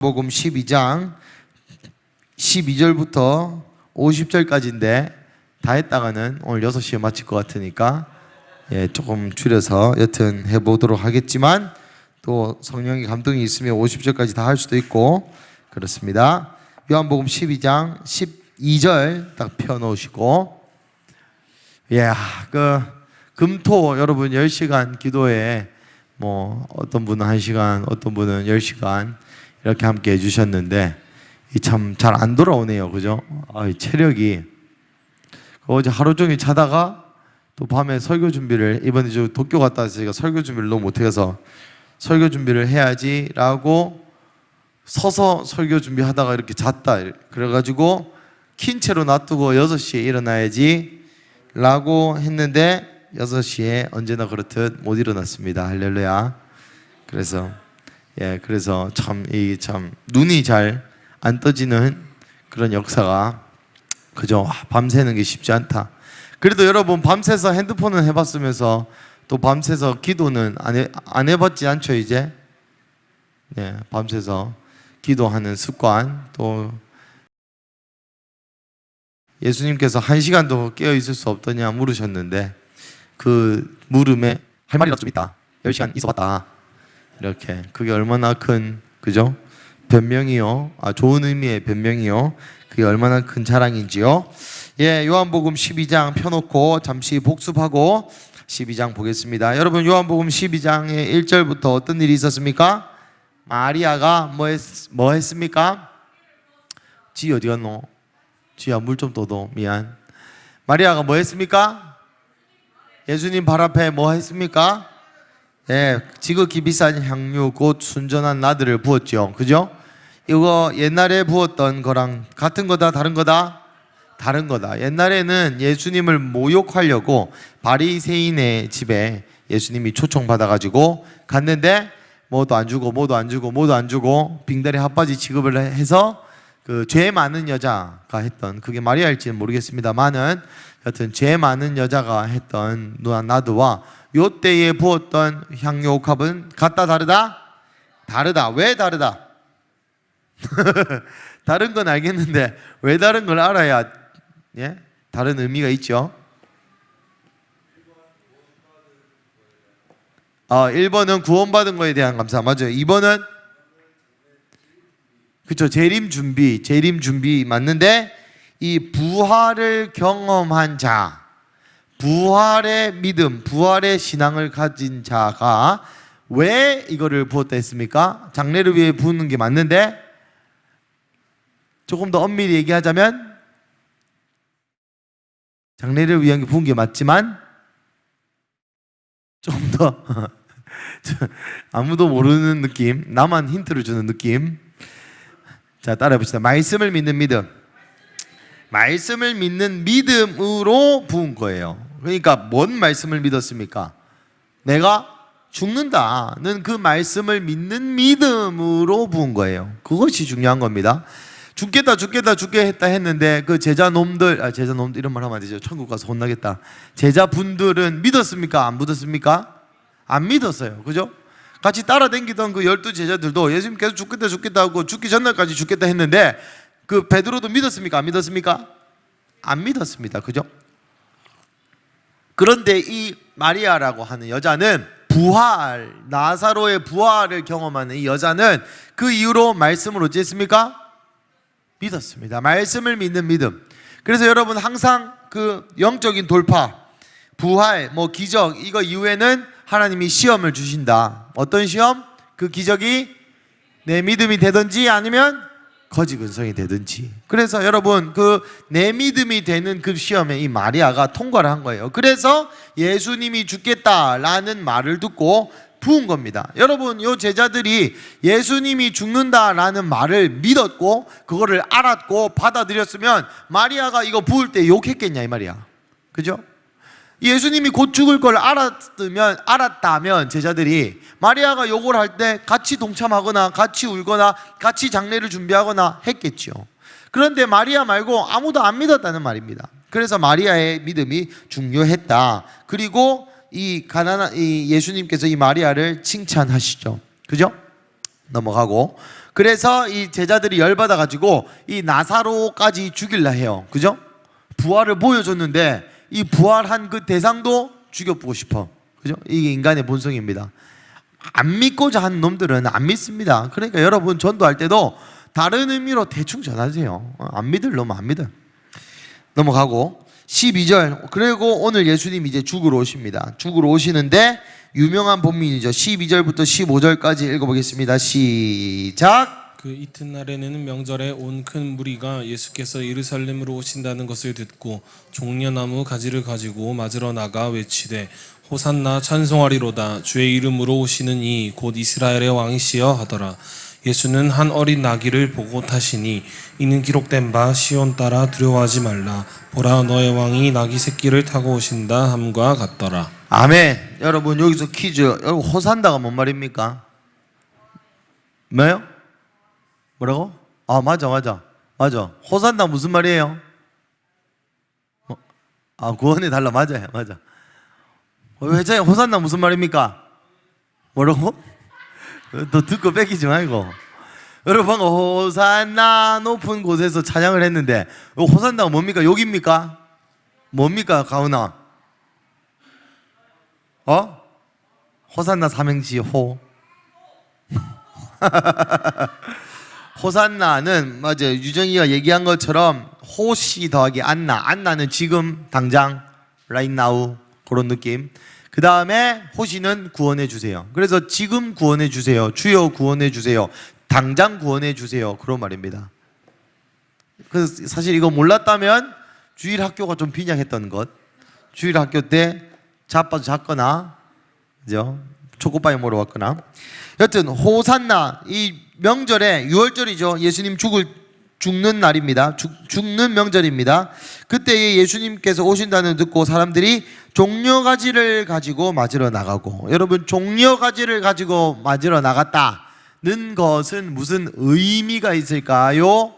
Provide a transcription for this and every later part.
복음 12장 12절부터 50절까지인데 다 했다가는 오늘 6시에 마칠 것 같으니까 조금 줄여서 여튼 해보도록 하겠지만, 또 성령의 감동이 있으면 50절까지 다 할 수도 있고 그렇습니다. 요한복음 12장 12절 딱 펴놓으시고, 금토 여러분 10시간 기도에 어떤 분은 1시간, 어떤 분은 10시간 이렇게 함께 해주셨는데 참 잘 안 돌아오네요, 그죠? 체력이. 어제 하루 종일 자다가 또 밤에 설교 준비를, 이번에 저 도쿄 갔다 와서 제가 설교 준비를 너무 못해서 설교 준비를 해야지라고 서서 설교 준비하다가 이렇게 잤다. 그래가지고 킨 채로 놔두고 6시에 일어나야지 라고 했는데 6시에 언제나 그렇듯 못 일어났습니다. 할렐루야. 그래서 참 눈이 잘 안 떠지는 그런 역사가, 그죠? 밤새는 게 쉽지 않다. 그래도 여러분 밤새서 핸드폰은 해봤으면서 또 밤새서 기도는 안 해봤지 않죠 이제? 밤새서 기도하는 습관, 또 예수님께서 1시간도 깨어 있을 수 없더냐 물으셨는데 그 물음에 할 말이라도 좀 있다. 10시간 있어봤다. 이렇게 그게 얼마나 큰, 그죠? 변명이요. 좋은 의미의 변명이요. 그게 얼마나 큰 자랑인지요. 요한복음 12장 펴놓고 잠시 복습하고 12장 보겠습니다. 여러분, 요한복음 12장의 1절부터 어떤 일이 있었습니까? 마리아가 뭐 했습니까? 지 어디 갔노? 지야 물 좀 떠도 미안. 마리아가 뭐 했습니까? 예수님 발 앞에 뭐 했습니까? 지극히 비싼 향유 곧 순전한 나들을 부었죠. 그죠? 이거 옛날에 부었던 거랑 같은 거다 다른 거다? 다른 거다. 옛날에는 예수님을 모욕하려고 바리새인의 집에 예수님이 초청받아가지고 갔는데 뭐도 안 주고 빙다리 핫바지 취급을 해서 그 죄 많은 여자가 했던, 그게 마리아일지는 모르겠습니다만은 여튼 죄 많은 여자가 했던 나드와 요때에 부었던 향유 옥합은 같다 다르다? 다르다. 왜 다르다? 다른 건 알겠는데 왜 다른 걸 알아야 다른 의미가 있죠. 1번은 구원받은 거에 대한 감사, 맞아요. 2번은 그쵸, 재림 준비 맞는데, 이 부활을 경험한 자, 부활의 믿음, 부활의 신앙을 가진 자가 왜 이거를 부었다 했습니까? 장래를 위해 부는 게 맞는데, 조금 더 엄밀히 얘기하자면 장래를 위한 게 부은 게 맞지만 좀 더 아무도 모르는 느낌, 나만 힌트를 주는 느낌. 자, 따라해 봅시다. 말씀을 믿는 믿음. 말씀을 믿는 믿음으로 부은 거예요. 그러니까 뭔 말씀을 믿었습니까? 내가 죽는다는 그 말씀을 믿는 믿음으로 부은 거예요. 그것이 중요한 겁니다. 죽겠다 했는데 그 제자놈들 이런 말 하면 안 되죠. 천국 가서 혼나겠다. 제자분들은 믿었습니까? 안 믿었습니까? 안 믿었어요. 그죠? 같이 따라다니던 그 12 제자들도 예수님께서 죽겠다 하고 죽기 전날까지 죽겠다 했는데, 그 베드로도 믿었습니까? 안 믿었습니까? 안 믿었습니다. 그죠? 그런데 이 마리아라고 하는 여자는 나사로의 부활을 경험하는 이 여자는 그 이후로 말씀을 어찌했습니까? 믿었습니다. 말씀을 믿는 믿음. 그래서 여러분 항상 그 영적인 돌파, 부활, 기적, 이거 이후에는 하나님이 시험을 주신다. 어떤 시험? 그 기적이 내 믿음이 되든지 아니면 거짓 근성이 되든지. 그래서 여러분 그 내 믿음이 되는 그 시험에 이 마리아가 통과를 한 거예요. 그래서 예수님이 죽겠다라는 말을 듣고 부은 겁니다. 여러분, 요 제자들이 예수님이 죽는다라는 말을 믿었고 그거를 알았고 받아들였으면 마리아가 이거 부을 때 욕했겠냐 이 말이야. 그죠? 예수님이 곧 죽을 걸 알았다면 제자들이 마리아가 욕을 할 때 같이 동참하거나 같이 울거나 같이 장례를 준비하거나 했겠죠. 그런데 마리아 말고 아무도 안 믿었다는 말입니다. 그래서 마리아의 믿음이 중요했다. 그리고 이 예수님께서 이 마리아를 칭찬하시죠. 그죠? 넘어가고, 그래서 이 제자들이 열받아 가지고 이 나사로까지 죽일라 해요. 그죠? 부활을 보여줬는데 이 부활한 그 대상도 죽여보고 싶어. 그죠? 이게 인간의 본성입니다. 안 믿고자 하는 놈들은 안 믿습니다. 그러니까 여러분 전도할 때도 다른 의미로 대충 전하세요. 안 믿을 놈은 안 믿어요. 넘어가고 12절. 그리고 오늘 예수님 이제 죽으러 오십니다. 죽으러 오시는데 유명한 본문이죠. 12절부터 15절까지 읽어보겠습니다. 시작. 그 이튿날에는 명절에 온 큰 무리가 예수께서 예루살렘으로 오신다는 것을 듣고 종려나무 가지를 가지고 맞으러 나가 외치되 호산나 찬송하리로다. 주의 이름으로 오시는 이 곧 이스라엘의 왕이시여 하더라. 예수는 한 어린 나귀를 보고 타시니 이는 기록된 바 시온 따라 두려워하지 말라. 보라 너의 왕이 나귀 새끼를 타고 오신다 함과 같더라. 아멘. 여러분 여기서 퀴즈. 여러분 호산다가 뭔 말입니까? 뭐요? 뭐라고? 아 맞아. 호산다 무슨 말이에요? 구원해 달라. 맞아요. 회장님 호산나 무슨 말입니까? 뭐라고? 또 듣고 뺏기지 말고. 여러분 방금 호산나 높은 곳에서 찬양을 했는데 호산나가 뭡니까? 욕입니까? 뭡니까 가은아? 호산나 삼행시 호. 호산나는 맞아요. 유정이가 얘기한 것처럼 호시 더하기 안나. 안나는 지금 당장 right now 그런 느낌. 그 다음에 호시는 구원해 주세요. 그래서 지금 구원해 주세요. 주여 구원해 주세요. 당장 구원해 주세요. 그런 말입니다. 그래서 사실 이거 몰랐다면 주일 학교가 좀 빈약했던 것. 주일 학교 때 자빠져 잤거나, 그죠? 초코바이 먹으러 왔거나. 여튼 호산나 이 명절에 6월절이죠. 예수님 죽는 날입니다. 죽는 명절입니다. 그때 예수님께서 오신다는 듣고 사람들이 종려가지를 가지고 맞으러 나가고, 여러분 종려가지를 가지고 맞으러 나갔다는 것은 무슨 의미가 있을까요?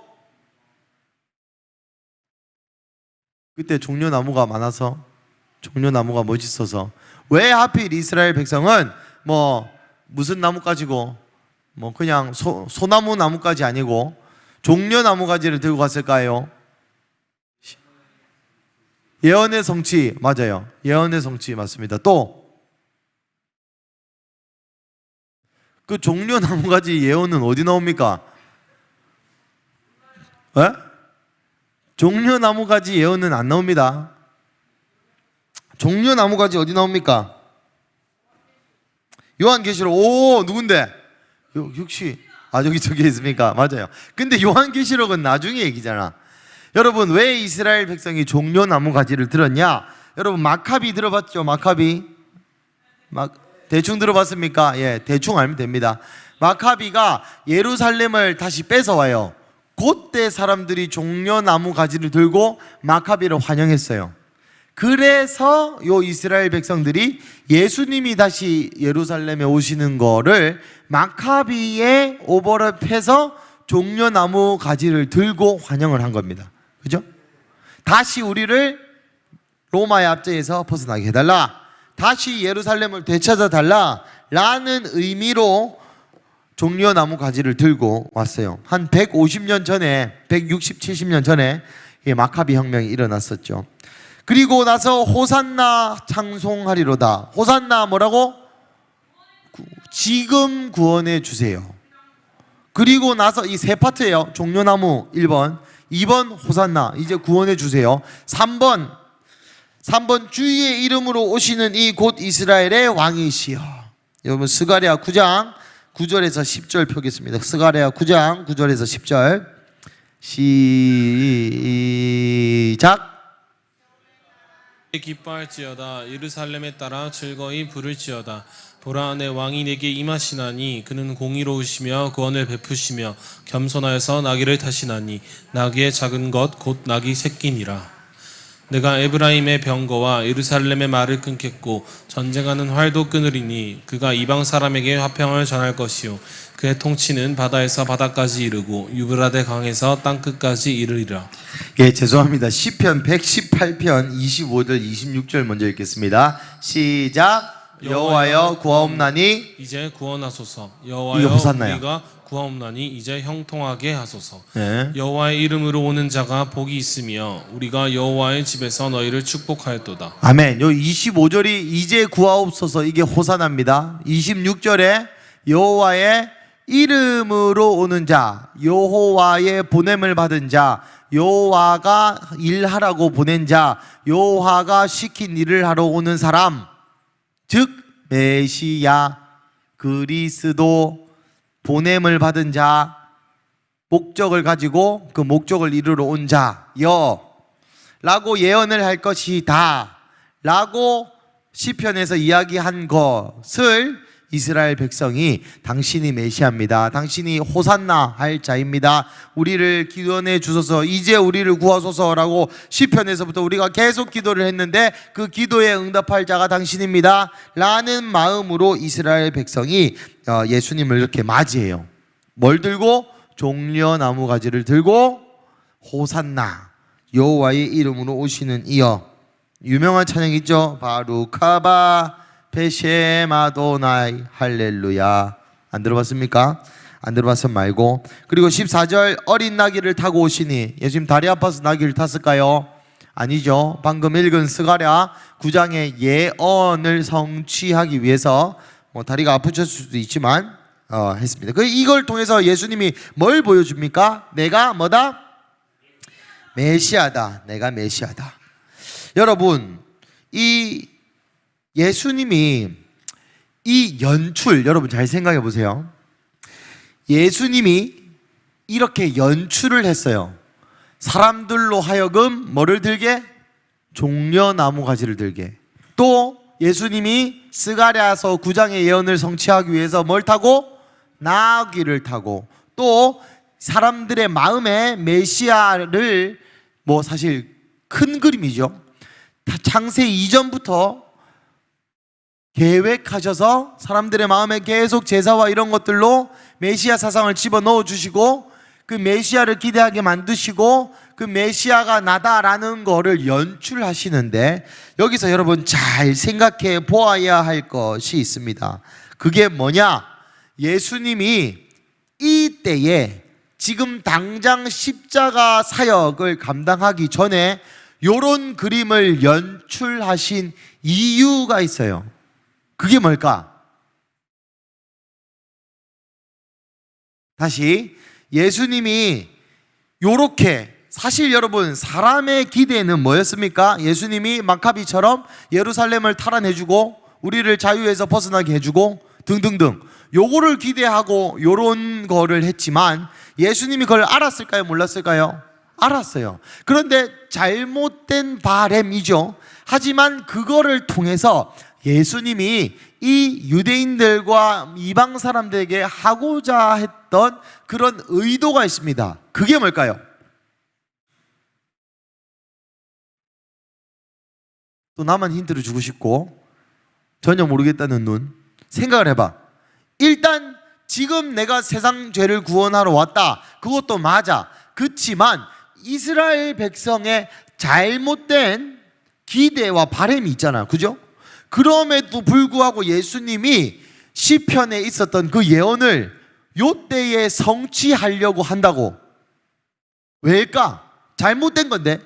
그때 종려나무가 많아서, 종려나무가 멋있어서. 왜 하필 이스라엘 백성은 무슨 나무 가지고 그냥 소나무 나무까지 아니고 종려나무 가지를 들고 갔을까요? 예언의 성취. 맞아요. 예언의 성취 맞습니다. 또 그 종려나무 가지 예언은 어디 나옵니까? 에? 종려나무 가지 예언은 안 나옵니다. 종려나무 가지 어디 나옵니까? 요한계시록. 오, 누군데? 역시 저기 저기 있습니까? 맞아요. 근데 요한계시록은 나중에 얘기잖아. 여러분 왜 이스라엘 백성이 종려나무 가지를 들었냐? 여러분 마카비 들어봤죠? 마카비? 대충 들어봤습니까? 예, 대충 알면 됩니다. 마카비가 예루살렘을 다시 뺏어와요. 그때 사람들이 종려나무 가지를 들고 마카비를 환영했어요. 그래서 요 이스라엘 백성들이 예수님이 다시 예루살렘에 오시는 거를 마카비에 오버랩해서 종려나무 가지를 들고 환영을 한 겁니다. 그죠? 다시 우리를 로마의 압제에서 벗어나게 해달라, 다시 예루살렘을 되찾아 달라 라는 의미로 종려나무 가지를 들고 왔어요. 한 150년 전에, 160, 70년 전에 마카비 혁명이 일어났었죠. 그리고 나서 호산나 찬송하리로다. 호산나 뭐라고? 지금 구원해 주세요. 그리고 나서 이 세 파트예요. 종려나무 1번, 2번 호산나 이제 구원해 주세요. 3번 주의 이름으로 오시는 이 곧 이스라엘의 왕이시여. 여러분 스가랴 9장 9절에서 10절 펴겠습니다. 스가랴 9장 9절에서 10절 시작. 기뻐할지어다. 예루살렘에 따라 즐거이 부를지어다. 보라 내 왕이 내게 임하시나니 그는 공의로우시며 구원을 베푸시며 겸손하여서 나귀를 타시나니 나귀의 작은 것 곧 나귀 새끼니라. 내가 에브라임의 병거와 예루살렘의 말을 끊겠고 전쟁하는 활도 끊으리니 그가 이방 사람에게 화평을 전할 것이요 그의 통치는 바다에서 바다까지 이르고 유브라데 강에서 땅끝까지 이르리라. 예, 죄송합니다. 시편 118편 25절 26절 먼저 읽겠습니다. 시작. 여호와여 구하옵나니 이제 구원하소서. 이게 여호와여 호산나요. 우리가 구하옵나니 이제 형통하게 하소서. 네. 여호와의 이름으로 오는 자가 복이 있으며 우리가 여호와의 집에서 너희를 축복하였도다. 아멘. 요 25절이 이제 구하옵소서, 이게 호사나입니다. 26절에 여호와의 이름으로 오는 자, 여호와의 보냄을 받은 자, 여호와가 일하라고 보낸 자, 여호와가 시킨 일을 하러 오는 사람, 즉 메시아, 그리스도, 보냄을 받은 자, 목적을 가지고 그 목적을 이루러 온 자여 라고 예언을 할 것이다 라고 시편에서 이야기한 것을 이스라엘 백성이 당신이 메시아입니다, 당신이 호산나 할 자입니다, 우리를 기원해 주소서, 이제 우리를 구하소서 라고 시편에서부터 우리가 계속 기도를 했는데 그 기도에 응답할 자가 당신입니다 라는 마음으로 이스라엘 백성이 예수님을 이렇게 맞이해요. 뭘 들고? 종려나무 가지를 들고 호산나, 여호와의 이름으로 오시는 이여. 유명한 찬양 있죠? 바루카바 베셈 아도나이 할렐루야. 안 들어봤습니까? 안 들어봤으면 말고. 그리고 14절 어린 나귀를 타고 오시니. 예수님 다리 아파서 나귀를 탔을까요? 아니죠. 방금 읽은 스가랴 9장의 예언을 성취하기 위해서 다리가 아프셨을 수도 있지만 했습니다. 이걸 통해서 예수님이 뭘 보여줍니까? 내가 뭐다? 메시아다. 내가 메시아다. 여러분, 이 예수님이 이 연출, 여러분 잘 생각해 보세요. 예수님이 이렇게 연출을 했어요. 사람들로 하여금 뭐를 들게? 종려나무 가지를 들게. 또 예수님이 스가랴서 9장의 예언을 성취하기 위해서 뭘 타고? 나귀를 타고. 또 사람들의 마음에 메시아를 사실 큰 그림이죠. 창세 이전부터 계획하셔서 사람들의 마음에 계속 제사와 이런 것들로 메시아 사상을 집어넣어 주시고 그 메시아를 기대하게 만드시고 그 메시아가 나다라는 거를 연출하시는데, 여기서 여러분 잘 생각해 보아야 할 것이 있습니다. 그게 뭐냐? 예수님이 이 때에 지금 당장 십자가 사역을 감당하기 전에 요런 그림을 연출하신 이유가 있어요. 그게 뭘까? 다시, 예수님이 요렇게, 사실 여러분 사람의 기대는 뭐였습니까? 예수님이 마카비처럼 예루살렘을 탈환해주고 우리를 자유에서 벗어나게 해주고 등등등, 요거를 기대하고 요런 거를 했지만 예수님이 그걸 알았을까요? 몰랐을까요? 알았어요. 그런데 잘못된 바램이죠. 하지만 그거를 통해서 예수님이 이 유대인들과 이방 사람들에게 하고자 했던 그런 의도가 있습니다. 그게 뭘까요? 또 나만 힌트를 주고 싶고 전혀 모르겠다는 눈, 생각을 해봐. 일단 지금 내가 세상 죄를 구원하러 왔다, 그것도 맞아. 그렇지만 이스라엘 백성의 잘못된 기대와 바람이 있잖아요. 그죠? 그럼에도 불구하고 예수님이 시편에 있었던 그 예언을 요때에 성취하려고 한다고. 왜일까? 잘못된 건데.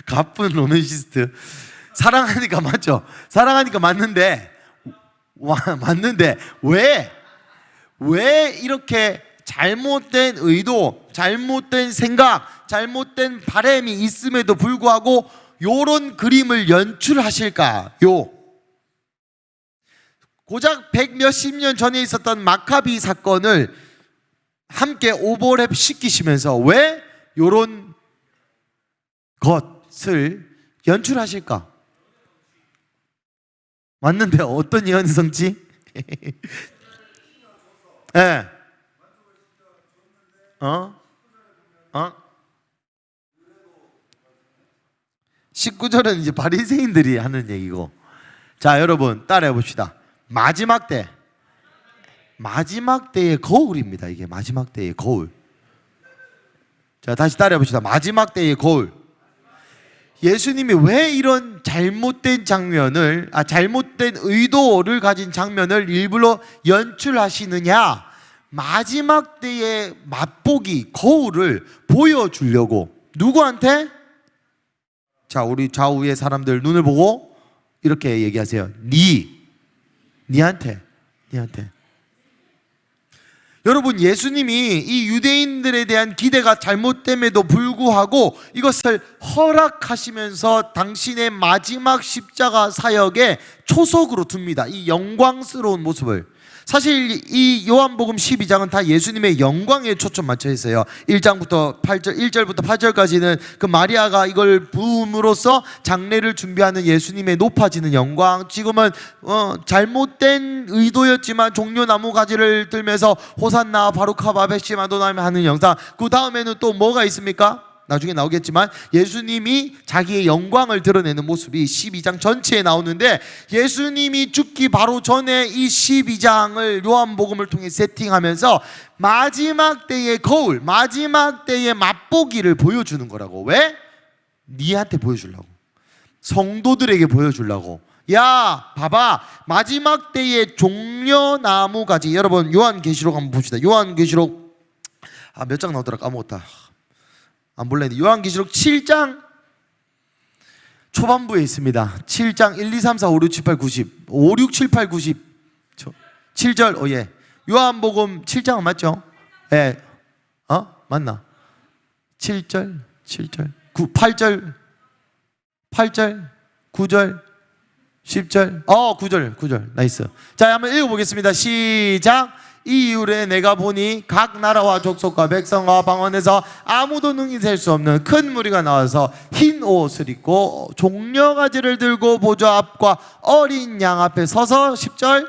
가쁜 로맨시스트. 사랑하니까 맞죠? 사랑하니까 맞는데 왜 이렇게 잘못된 의도, 잘못된 생각, 잘못된 바람이 있음에도 불구하고 요런 그림을 연출하실까요? 고작 100몇십 년 전에 있었던 마카비 사건을 함께 오버랩 시키시면서 왜 요런 것을 연출하실까? 맞는데 어떤 예언이 성취? 예. 19절은 이제 바리새인들이 하는 얘기고. 자, 여러분 따라해 봅시다. 마지막 때의 거울입니다. 이게 마지막 때의 거울. 자, 다시 따라해 봅시다. 마지막 때의 거울. 예수님이 왜 이런 잘못된 잘못된 의도를 가진 장면을 일부러 연출하시느냐? 마지막 때의 맛보기, 거울을 보여주려고. 누구한테? 자, 우리 좌우의 사람들 눈을 보고 이렇게 얘기하세요. 니한테. 여러분, 예수님이 이 유대인들에 대한 기대가 잘못됨에도 불구하고 이것을 허락하시면서 당신의 마지막 십자가 사역의 초석으로 둡니다. 이 영광스러운 모습을. 사실 이 요한복음 12장은 다 예수님의 영광에 초점 맞춰 있어요. 1절부터 8절까지는 그 마리아가 이걸 부음으로써 장례를 준비하는 예수님의 높아지는 영광. 지금은 잘못된 의도였지만 종려나무 가지를 들면서 호산나 바루카바 베시마도나임 하는 영상. 그 다음에는 또 뭐가 있습니까? 나중에 나오겠지만 예수님이 자기의 영광을 드러내는 모습이 12장 전체에 나오는데, 예수님이 죽기 바로 전에 이 12장을 요한복음을 통해 세팅하면서 마지막 때의 거울, 마지막 때의 맛보기를 보여주는 거라고. 왜? 니한테 보여주려고, 성도들에게 보여주려고. 야, 봐봐, 마지막 때의 종려나무가지. 여러분, 요한계시록 한번 봅시다. 요한계시록 몇 장 나오더라 까먹었다. 안 볼래. 요한계시록 7장 초반부에 있습니다. 7장 1, 2, 3, 4, 5, 6, 7, 8, 90 5, 6, 7, 8, 90 7절. 예. 요한복음 7장은 맞죠? 예. 맞나? 7절 8절 9절 10절 9절 나이스. 자, 한번 읽어보겠습니다. 시작. 이 이후에 내가 보니 각 나라와 족속과 백성과 방언에서 아무도 능히 셀 수 없는 큰 무리가 나와서 흰 옷을 입고 종려가지를 들고 보좌 앞과 어린 양 앞에 서서 10절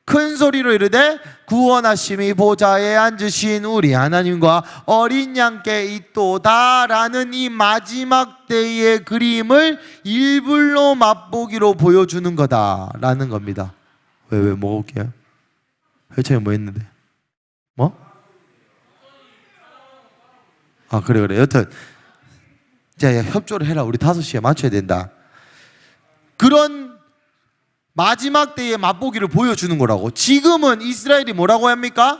큰 소리로 이르되 구원하심이 보좌에 앉으신 우리 하나님과 어린 양께 있도다 라는 이 마지막 때의 그림을 일불로 맛보기로 보여주는 거다라는 겁니다. 왜 먹을게요? 회차에 뭐 했는데? 뭐? 그래. 여튼 자, 협조를 해라. 우리 5시에 맞춰야 된다. 그런 마지막 때의 맛보기를 보여주는 거라고. 지금은 이스라엘이 뭐라고 합니까?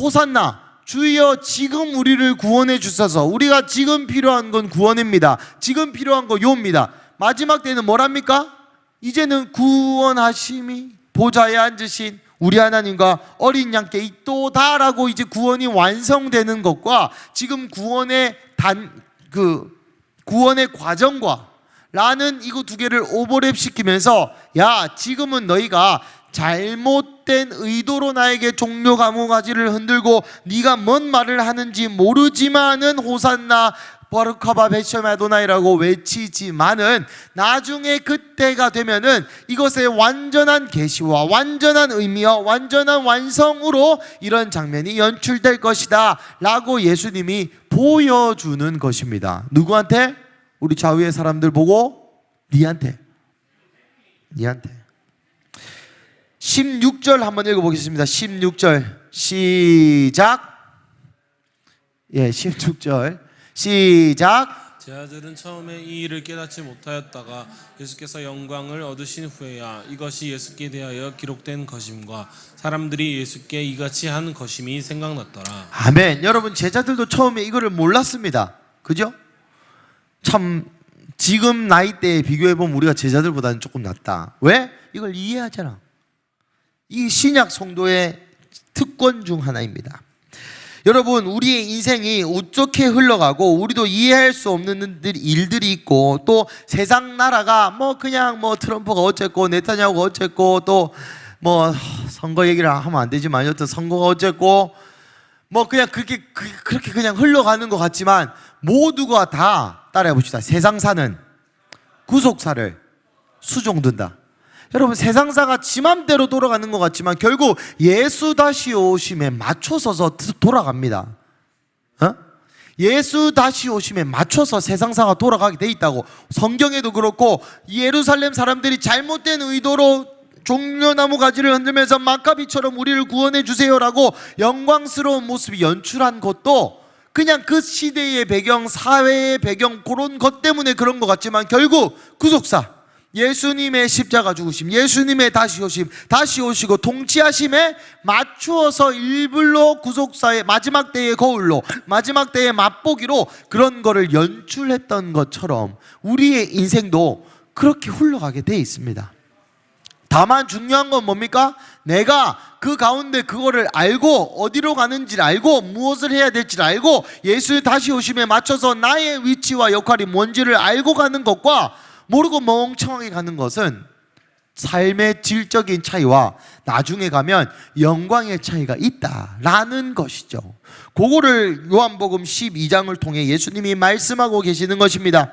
호산나, 주여 지금 우리를 구원해 주셔서. 우리가 지금 필요한 건 구원입니다. 지금 필요한 거 요입니다. 마지막 때는 뭐랍니까? 이제는 구원하심이 보좌에 앉으신 우리 하나님과 어린 양께 있도다라고 이제 구원이 완성되는 것과 지금 구원의 구원의 과정과 라는 이거 두 개를 오버랩 시키면서, 야, 지금은 너희가 잘못된 의도로 나에게 종려 가무가지를 흔들고 네가 뭔 말을 하는지 모르지만은 호산나 바르카바 베셔마도나이라고 외치지만은 나중에 그때가 되면은 이것의 완전한 계시와 완전한 의미와 완전한 완성으로 이런 장면이 연출될 것이다 라고 예수님이 보여주는 것입니다. 누구한테? 우리 좌우의 사람들 보고 니한테. 16절 한번 읽어보겠습니다. 16절 시작. 16절 시작. 제 아들은 처음에 이 일을 깨닫지 못하였다가 예수께서 영광을 얻으신 후에야 이것이 예수께 대하여 기록된 것임과 사람들이 예수께 이같이 한 것임이 생각났더라. 아멘. 여러분, 제자들도 처음에 이거를 몰랐습니다. 그죠? 참 지금 나이대에 비교해보면 우리가 제자들보다는 조금 낫다. 왜? 이걸 이해하잖아. 이 신약 성도의 특권 중 하나입니다. 여러분, 우리의 인생이 어떻게 흘러가고 우리도 이해할 수 없는 일들이 있고, 또 세상 나라가 그냥 트럼프가 어쨌고 네타냐후가 어쨌고, 또 선거 얘기를 하면 안 되지만 여튼 선거가 어쨌고 그냥 그렇게 그냥 흘러가는 것 같지만 모두가 다 따라해 봅시다. 세상사는 구속사를 수종든다. 여러분, 세상사가 지 맘대로 돌아가는 것 같지만 결국 예수 다시 오심에 맞춰서서 돌아갑니다. 예수 다시 오심에 맞춰서 세상사가 돌아가게 돼 있다고. 성경에도 그렇고 예루살렘 사람들이 잘못된 의도로 종려나무 가지를 흔들면서 마카비처럼 우리를 구원해 주세요라고 영광스러운 모습이 연출한 것도 그냥 그 시대의 배경, 사회의 배경, 그런 것 때문에 그런 것 같지만 결국 구속사, 예수님의 십자가 죽으심, 예수님의 다시 오심, 다시 오시고 통치하심에 맞추어서 일불로 구속사의 마지막 때의 거울로, 마지막 때의 맛보기로 그런 거를 연출했던 것처럼 우리의 인생도 그렇게 흘러가게 돼 있습니다. 다만 중요한 건 뭡니까? 내가 그 가운데 그거를 알고 어디로 가는지를 알고 무엇을 해야 될지를 알고 예수의 다시 오심에 맞춰서 나의 위치와 역할이 뭔지를 알고 가는 것과 모르고 멍청하게 가는 것은 삶의 질적인 차이와 나중에 가면 영광의 차이가 있다라는 것이죠. 그거를 요한복음 12장을 통해 예수님이 말씀하고 계시는 것입니다.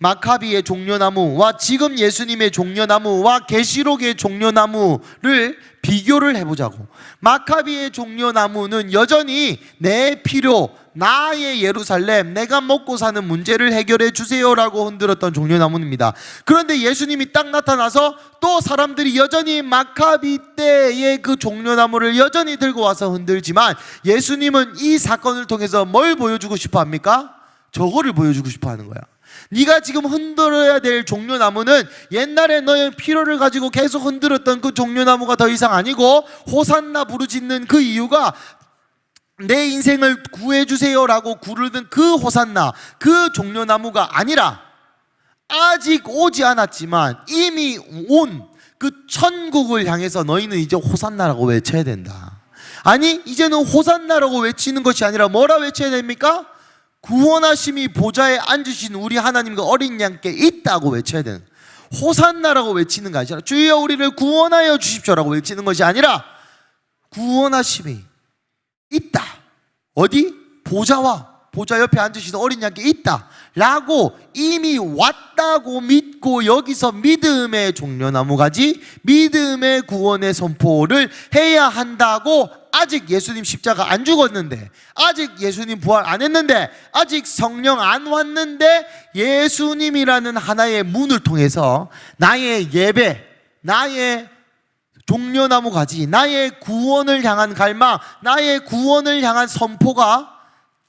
마카비의 종려나무와 지금 예수님의 종려나무와 계시록의 종려나무를 비교를 해보자고. 마카비의 종려나무는 여전히 내 필요, 나의 예루살렘, 내가 먹고 사는 문제를 해결해 주세요라고 흔들었던 종려나무입니다. 그런데 예수님이 딱 나타나서 또 사람들이 여전히 마카비 때의 그 종려나무를 여전히 들고 와서 흔들지만 예수님은 이 사건을 통해서 뭘 보여주고 싶어 합니까? 저거를 보여주고 싶어 하는 거야. 네가 지금 흔들어야 될 종려나무는 옛날에 너의 필요를 가지고 계속 흔들었던 그 종려나무가 더 이상 아니고 호산나 부르짖는 그 이유가 내 인생을 구해주세요라고 구르는 그 호산나, 그 종려나무가 아니라 아직 오지 않았지만 이미 온 그 천국을 향해서 너희는 이제 호산나라고 외쳐야 된다. 아니, 이제는 호산나라고 외치는 것이 아니라 뭐라 외쳐야 됩니까? 구원하심이 보좌에 앉으신 우리 하나님과 어린 양께 있다고 외쳐야 되는, 호산나라고 외치는 것이 아니라 주여 우리를 구원하여 주십시오라고 외치는 것이 아니라 구원하심이 있다. 어디? 보좌 옆에 앉으신 어린 양께 있다 라고 이미 왔다고 믿고 여기서 믿음의 종려나무가지, 믿음의 구원의 선포를 해야 한다고. 아직 예수님 십자가 안 죽었는데, 아직 예수님 부활 안 했는데, 아직 성령 안 왔는데 예수님이라는 하나의 문을 통해서 나의 예배, 나의 종려나무 가지, 나의 구원을 향한 갈망, 나의 구원을 향한 선포가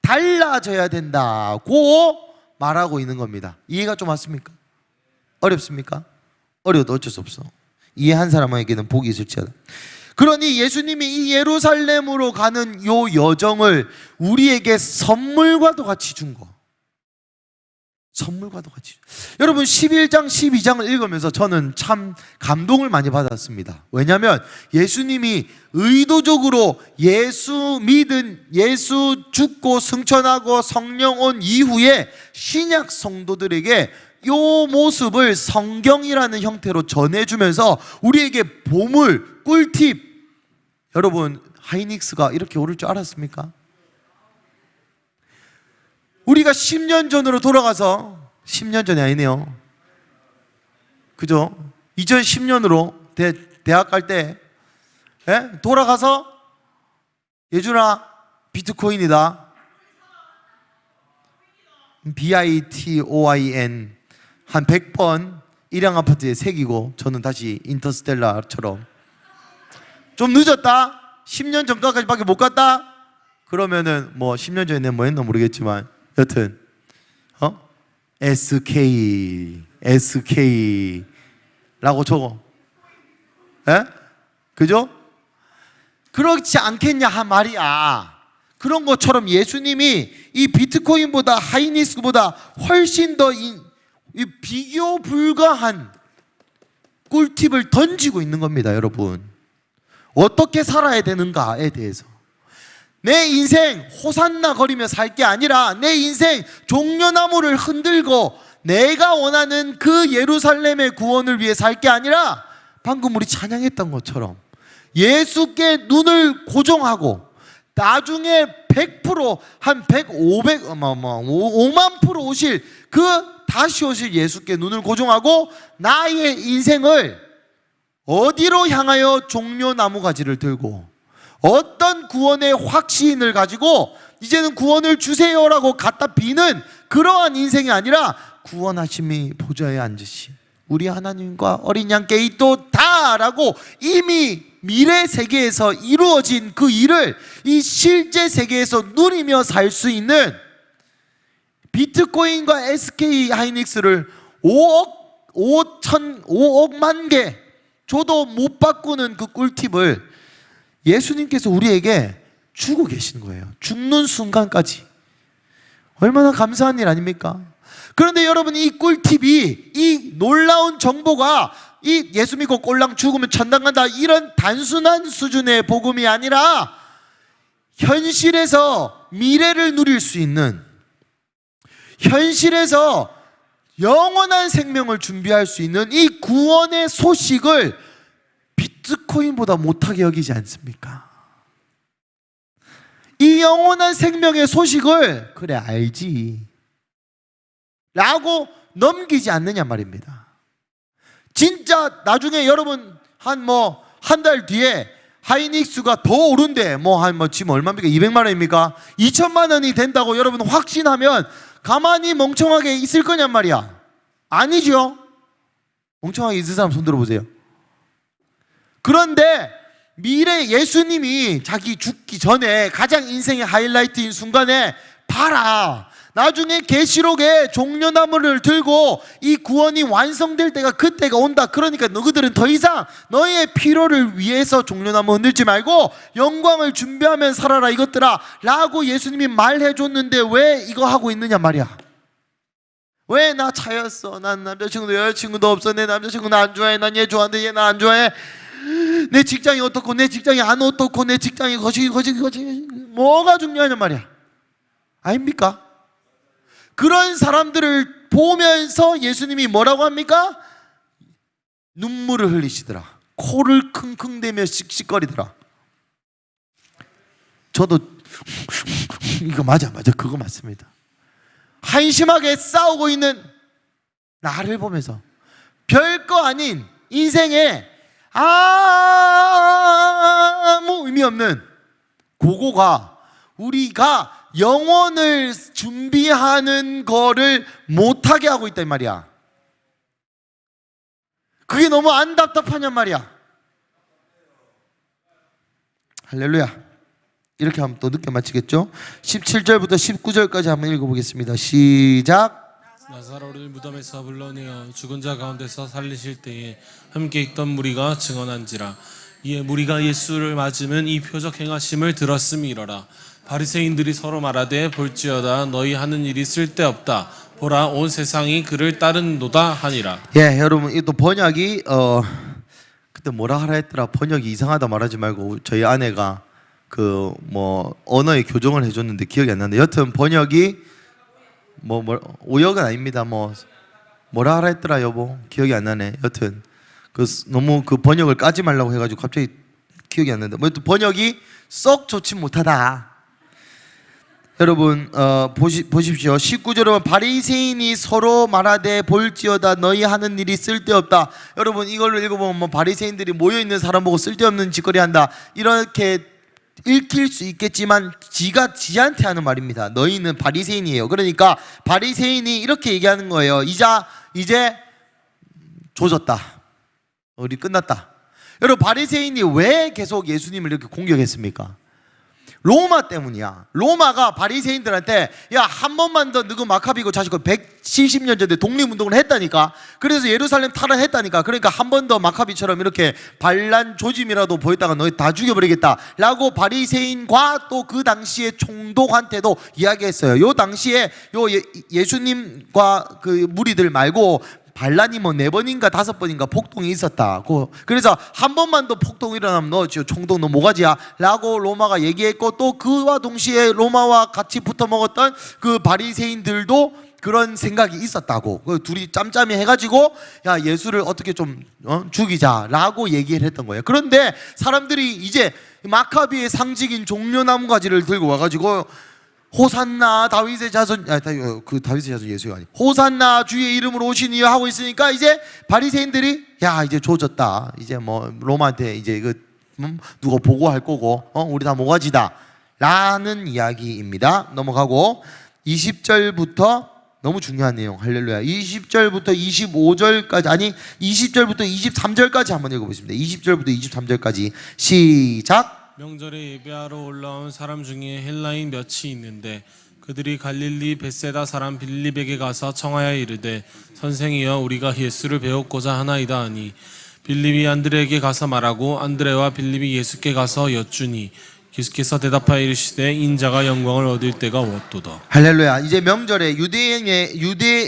달라져야 된다고 말하고 있는 겁니다. 이해가 좀 왔습니까? 어렵습니까? 어려워도 어쩔 수 없어. 이해한 사람에게는 복이 있을지어다. 그러니 예수님이 이 예루살렘으로 가는 요 여정을 우리에게 선물과도 같이 준 거. 선물과도 같이. 여러분 11장 12장을 읽으면서 저는 참 감동을 많이 받았습니다. 왜냐하면 예수님이 의도적으로 예수 믿은, 예수 죽고 승천하고 성령 온 이후에 신약 성도들에게 요 모습을 성경이라는 형태로 전해주면서 우리에게 보물, 꿀팁. 여러분 하이닉스가 이렇게 오를 줄 알았습니까? 우리가 10년 전으로 돌아가서, 10년 전이 아니네요, 그죠? 2010년으로 대학 갈 때 돌아가서 예준아 비트코인이다, BITOIN 한 100번 일양 아파트에 새기고 저는 다시 인터스텔라처럼 좀 늦었다, 10년 전까지 밖에 못 갔다 그러면은 뭐 10년 전에 내가 뭐 했나 모르겠지만 여튼 SK라고 적어. 그죠? 그렇지 않겠냐 한 말이야. 그런 것처럼 예수님이 이 비트코인보다 하이닉스보다 훨씬 더 이 비교 불가한 꿀팁을 던지고 있는 겁니다. 여러분 어떻게 살아야 되는가에 대해서. 내 인생 호산나 거리며 살 게 아니라 내 인생 종려나무를 흔들고 내가 원하는 그 예루살렘의 구원을 위해 살 게 아니라 방금 우리 찬양했던 것처럼 예수께 눈을 고정하고 나중에 100% 한 5만 프로 오실 그 다시 오실 예수께 눈을 고정하고 나의 인생을 어디로 향하여 종려나무 가지를 들고 어떤 구원의 확신을 가지고 이제는 구원을 주세요라고 갖다 비는 그러한 인생이 아니라 구원하심이 보좌에 앉으신 우리 하나님과 어린 양께 있도다라고 이미 미래 세계에서 이루어진 그 일을 이 실제 세계에서 누리며 살 수 있는 비트코인과 SK 하이닉스를 5억만 개 줘도 못 바꾸는 그 꿀팁을 예수님께서 우리에게 주고 계신 거예요. 죽는 순간까지. 얼마나 감사한 일 아닙니까? 그런데 여러분, 이 꿀팁이, 이 놀라운 정보가 이 예수 믿고 꼴랑 죽으면 천당 간다 이런 단순한 수준의 복음이 아니라 현실에서 미래를 누릴 수 있는, 현실에서 영원한 생명을 준비할 수 있는 이 구원의 소식을 비트코인보다 못하게 여기지 않습니까? 이 영원한 생명의 소식을 그래 알지 라고 넘기지 않느냐 말입니다. 진짜 나중에 여러분 한 달 뒤에 하이닉스가 더 오른대. 지금 얼마입니까? 200만 원입니까? 2천만 원이 된다고 여러분 확신하면 가만히 멍청하게 있을 거냔 말이야. 아니죠. 멍청하게 있을 사람 손 들어보세요. 그런데 미래 예수님이 자기 죽기 전에 가장 인생의 하이라이트인 순간에 봐라, 나중에 계시록에 종려나무를 들고 이 구원이 완성될 때가 그때가 온다. 그러니까 너희들은 더 이상 너희의 필요를 위해서 종려나무 흔들지 말고 영광을 준비하면 살아라 이것들아 라고 예수님이 말해줬는데 왜 이거 하고 있느냐 말이야. 왜 나 차였어, 난 남자친구도 여자친구도 없어, 내 남자친구 나 안 좋아해, 난 얘 좋아하는데 얘 나 안 좋아해, 내 직장이 어떻고 내 직장이 안 어떻고 내 직장이 거시기 뭐가 중요하냐 말이야. 아닙니까? 그런 사람들을 보면서 예수님이 뭐라고 합니까? 눈물을 흘리시더라. 코를 킁킁대며 씩씩거리더라. 저도 이거 맞아 그거 맞습니다. 한심하게 싸우고 있는 나를 보면서 별거 아닌 인생에 아무 의미 없는 그거가 우리가 영혼을 준비하는 거를 못하게 하고 있단 말이야. 그게 너무 안 답답하냔 말이야. 할렐루야. 이렇게 하면 또 늦게 마치겠죠? 17절부터 19절까지 한번 읽어보겠습니다. 시작. 나사로를 무덤에서 불러내어 죽은 자 가운데서 살리실 때에 함께 있던 무리가 증언한지라. 이에 무리가 예수를 맞으면 이 표적 행하심을 들었음이러라. 바리새인들이 서로 말하되 볼지어다 너희 하는 일이 쓸데없다. 보라 온 세상이 그를 따른도다 하니라. 예, 여러분 이 또 번역이 그때 뭐라 하라 했더라. 번역이 이상하다 말하지 말고 저희 아내가 언어의 교정을 해줬는데 기억이 안 나는데 여튼 번역이 오역은 아닙니다. 뭐라 하라 했더라 여보, 기억이 안 나네. 여튼 너무 그 번역을 까지 말라고 해가지고 갑자기 기억이 안 나는데 여튼 번역이 썩 좋지 못하다. 여러분 보십시오. 19절은 바리새인이 서로 말하되 볼지어다 너희 하는 일이 쓸데없다. 여러분 이걸로 읽어보면 바리새인들이 모여있는 사람 보고 쓸데없는 짓거리 한다 이렇게 읽힐 수 있겠지만 지가 지한테 하는 말입니다. 너희는 바리새인이에요. 그러니까 바리새인이 이렇게 얘기하는 거예요. 이제 조졌다. 우리 끝났다. 여러분 바리새인이 왜 계속 예수님을 이렇게 공격했습니까? 로마 때문이야. 로마가 바리새인들한테 야, 한 번만 더 너희 마카비고 자식을 170년 전에 독립운동을 했다니까. 그래서 예루살렘 탈환했다니까. 그러니까 한 번 더 마카비처럼 이렇게 반란 조짐이라도 보였다가 너희 다 죽여버리겠다 라고 바리새인과 또 그 당시의 총독한테도 이야기했어요. 요 당시에 예수님과 그 무리들 말고 반란이 4번인가 5번인가 폭동이 있었다. 그래서 한 번만 더 폭동 일어나면 너 총독 너 모가지야 라고 로마가 얘기했고, 또 그와 동시에 로마와 같이 붙어 먹었던 그 바리새인들도 그런 생각이 있었다고. 그 둘이 짬짬이 해가지고 야, 예수를 어떻게 좀 죽이자라고 얘기를 했던 거예요. 그런데 사람들이 이제 마카비의 상징인 종려나무 가지를 들고 와가지고 호산나 다윗의 자손, 다윗의 자손 예수가 아니 호산나 주의 이름으로 오신 이여 하고 있으니까 이제 바리새인들이 야, 이제 조졌다. 이제 로마한테 이제 누가 보고할 거고 우리 다 모가지다 라는 이야기입니다. 넘어가고 20절부터 너무 중요한 내용. 할렐루야. 20절부터 25절까지, 아니 20절부터 23절까지 한번 읽어보겠습니다. 20절부터 23절까지 시작. 명절에 예배하러 올라온 사람 중에 헬라인 몇이 있는데 그들이 갈릴리 벳세다 사람 빌립에게 가서 청하여 이르되 선생이여 우리가 예수를 배웠고자 하나이다 하니 빌립이 안드레에게 가서 말하고 안드레와 빌립이 예수께 가서 여쭈니 예수께서 대답하여 이르시되 인자가 영광을 얻을 때가 왔도다. 할렐루야. 이제 명절에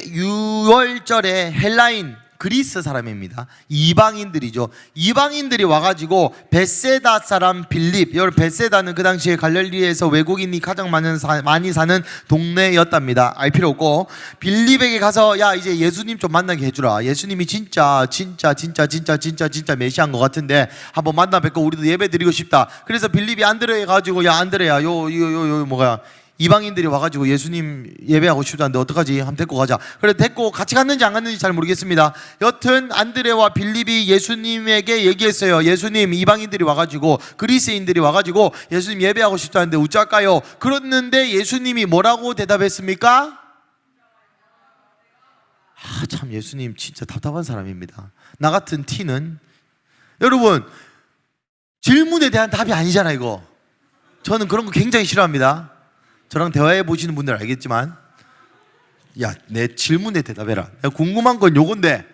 유월절에 헬라인 그리스 사람입니다. 이방인들이죠. 이방인들이 와가지고 벳세다 사람 빌립, 여러분 벳세다는 그 당시에 갈릴리에서 외국인이 가장 많이 사는 동네였답니다. 알 필요 없고 빌립에게 가서 야 이제 예수님 좀 만나게 해주라. 예수님이 진짜 메시아인 것 같은데 한번 만나 뵙고 우리도 예배 드리고 싶다. 그래서 빌립이 안드레에 가지고 야 안드레야 요 뭐가 이방인들이 와가지고 예수님 예배하고 싶다는데 어떡하지? 한번 데리고 가자. 그래 데리고 같이 갔는지 안 갔는지 잘 모르겠습니다. 여튼 안드레와 빌립이 예수님에게 얘기했어요. 예수님 이방인들이 와가지고 그리스인들이 와가지고 예수님 예배하고 싶다는데 어쩔까요? 그랬는데 예수님이 뭐라고 대답했습니까? 참 예수님 진짜 답답한 사람입니다. 나 같은 티는 여러분 질문에 대한 답이 아니잖아 이거. 저는 그런 거 굉장히 싫어합니다. 저랑 대화해 보시는 분들 알겠지만 야 내 질문에 대답해라. 내가 궁금한 건 요건데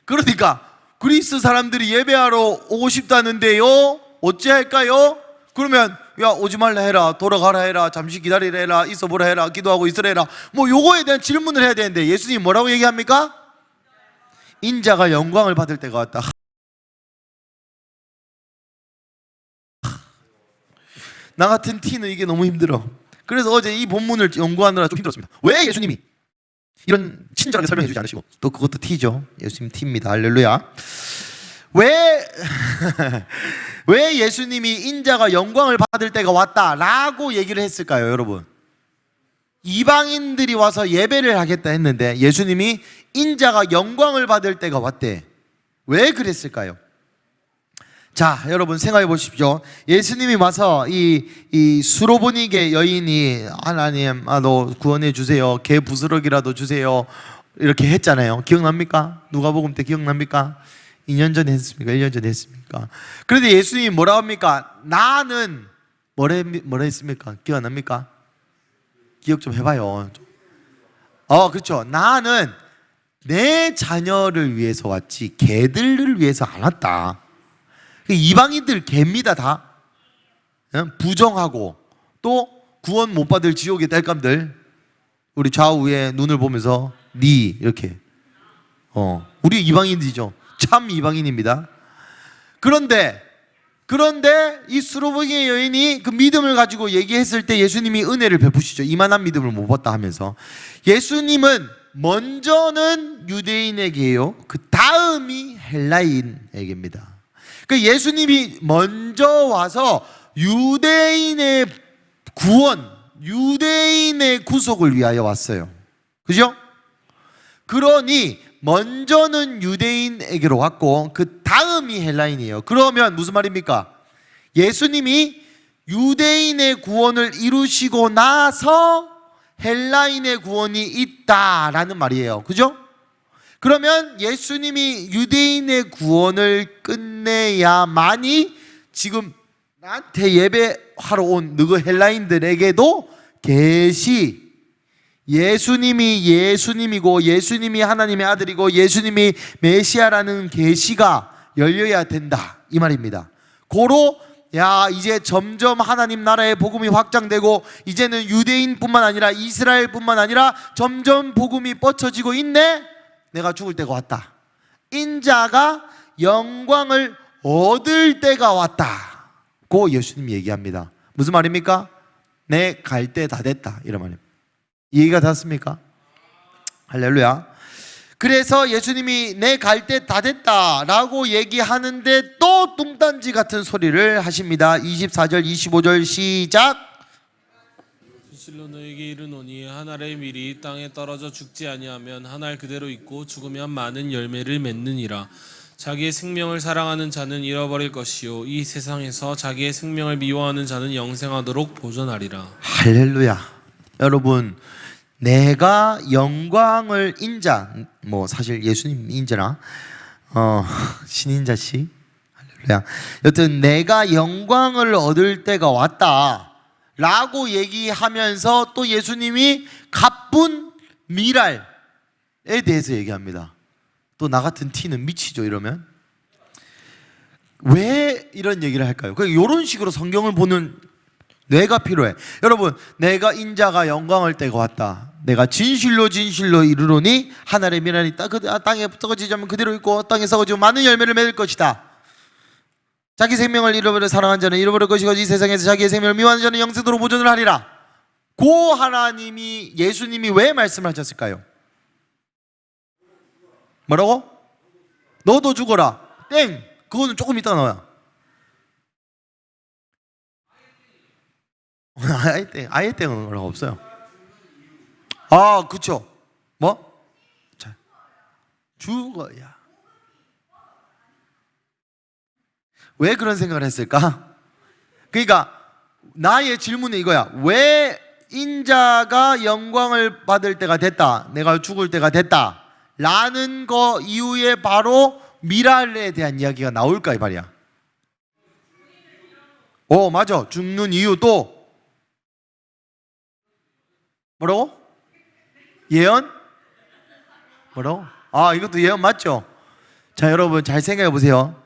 그러니까 그리스 사람들이 예배하러 오고 싶다는데요 어찌할까요? 그러면 야 오지 말라 해라, 돌아가라 해라, 잠시 기다리라 해라, 있어보라 해라, 기도하고 있으라 해라, 뭐 요거에 대한 질문을 해야 되는데 예수님 뭐라고 얘기합니까? 인자가 영광을 받을 때가 왔다. 나 같은 티는 이게 너무 힘들어. 그래서 어제 이 본문을 연구하느라 좀 힘들었습니다. 왜 예수님이 이런 친절하게 설명해 주지 않으시고, 또 그것도 티죠. 예수님 티입니다. 할렐루야. 왜 예수님이 인자가 영광을 받을 때가 왔다라고 얘기를 했을까요, 여러분? 이방인들이 와서 예배를 하겠다 했는데 예수님이 인자가 영광을 받을 때가 왔대. 왜 그랬을까요? 자, 여러분 생각해 보십시오. 예수님이 와서 이 수로보니게 여인이 하나님, 너 구원해 주세요. 개 부스러기라도 주세요. 이렇게 했잖아요. 기억납니까? 누가복음 때 기억납니까? 2년 전에 했습니까? 1년 전에 했습니까? 그런데 예수님이 뭐라 합니까? 나는 뭐라 했습니까? 기억 안 납니까? 기억 좀 해봐요. 그렇죠. 나는 내 자녀를 위해서 왔지 개들을 위해서 안 왔다. 이방인들 개입니다. 다 부정하고 또 구원 못 받을 지옥의 딸감들. 우리 좌우에 눈을 보면서 니 이렇게 우리 이방인이죠. 참 이방인입니다. 그런데 이 수로보니게 여인이 그 믿음을 가지고 얘기했을 때 예수님이 은혜를 베푸시죠. 이만한 믿음을 못 봤다 하면서 예수님은 먼저는 유대인에게요, 그 다음이 헬라인에게입니다. 그 예수님이 먼저 와서 유대인의 구원, 유대인의 구속을 위하여 왔어요. 그죠? 그러니 먼저는 유대인에게로 왔고 그 다음이 헬라인이에요. 그러면 무슨 말입니까? 예수님이 유대인의 구원을 이루시고 나서 헬라인의 구원이 있다라는 말이에요. 그죠? 그러면 예수님이 유대인의 구원을 끝내야만이 지금 나한테 예배하러 온 너그 헬라인들에게도 예수님이 예수님이고 예수님이 하나님의 아들이고 예수님이 메시아라는 계시가 열려야 된다 이 말입니다. 고로 이제 점점 하나님 나라의 복음이 확장되고 이제는 유대인뿐만 아니라 이스라엘뿐만 아니라 점점 복음이 뻗쳐지고 있네. 내가 죽을 때가 왔다. 인자가 영광을 얻을 때가 왔다 고 예수님이 얘기합니다. 무슨 말입니까? 내 갈 때 다 됐다 이런 말입니다. 이해가 닿습니까? 할렐루야. 그래서 예수님이 내 갈 때 다 됐다라고 얘기하는데 또 뚱딴지 같은 소리를 하십니다. 24절 25절 시작. 실로 너에게 이르노니 한 알의 밀이 땅에 떨어져 죽지 아니하면 한 알 그대로 있고 죽으면 많은 열매를 맺느니라. 자기의 생명을 사랑하는 자는 잃어버릴 것이요 이 세상에서 자기의 생명을 미워하는 자는 영생하도록 보존하리라. 할렐루야. 여러분 내가 영광을 인자, 뭐 사실 예수님 인자나 신인자씨, 할렐루야. 여튼 내가 영광을 얻을 때가 왔다 라고 얘기하면서 또 예수님이 가쁜 미랄에 대해서 얘기합니다. 또 나 같은 티는 미치죠. 이러면 왜 이런 얘기를 할까요? 이런 식으로 성경을 보는 뇌가 필요해. 여러분, 내가 인자가 영광을 때가 왔다, 내가 진실로 진실로 이르노니 하늘의 미랄이 땅에 썩어지지 않으면 그대로 있고 땅에 썩어지고 많은 열매를 맺을 것이다. 자기 생명을 잃어버려 사랑한 자는 잃어버릴 것이고 이 세상에서 자기의 생명을 미워하는 자는 영생도로 보존을 하리라. 고 하나님이, 예수님이 왜 말씀을 하셨을까요? 뭐라고? 너도 죽어라. 땡! 그거는 조금 이따 나와요. 아예 땡은 없어요. 아, 그쵸. 뭐? 자, 죽어야. 왜 그런 생각을 했을까? 그러니까 나의 질문은 이거야. 왜 인자가 영광을 받을 때가 됐다, 내가 죽을 때가 됐다 라는 거 이후에 바로 미랄에 대한 이야기가 나올까 이 말이야. 맞아. 죽는 이유. 또 뭐라고? 예언? 뭐라고? 이것도 예언 맞죠? 자, 여러분 잘 생각해 보세요.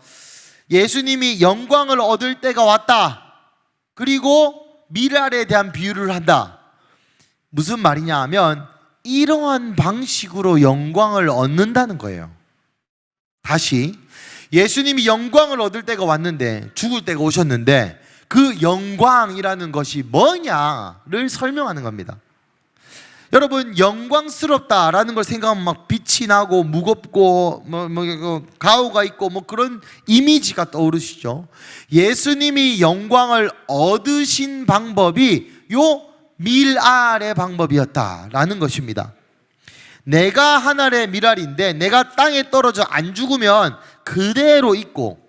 예수님이 영광을 얻을 때가 왔다, 그리고 미랄에 대한 비유를 한다. 무슨 말이냐 하면 이러한 방식으로 영광을 얻는다는 거예요. 다시, 예수님이 영광을 얻을 때가 왔는데, 죽을 때가 오셨는데 그 영광이라는 것이 뭐냐를 설명하는 겁니다. 여러분, 영광스럽다라는 걸 생각하면 막 빛이 나고 무겁고 가오가 있고 뭐 그런 이미지가 떠오르시죠. 예수님이 영광을 얻으신 방법이 요 밀알의 방법이었다라는 것입니다. 내가 하늘의 밀알인데 내가 땅에 떨어져 안 죽으면 그대로 있고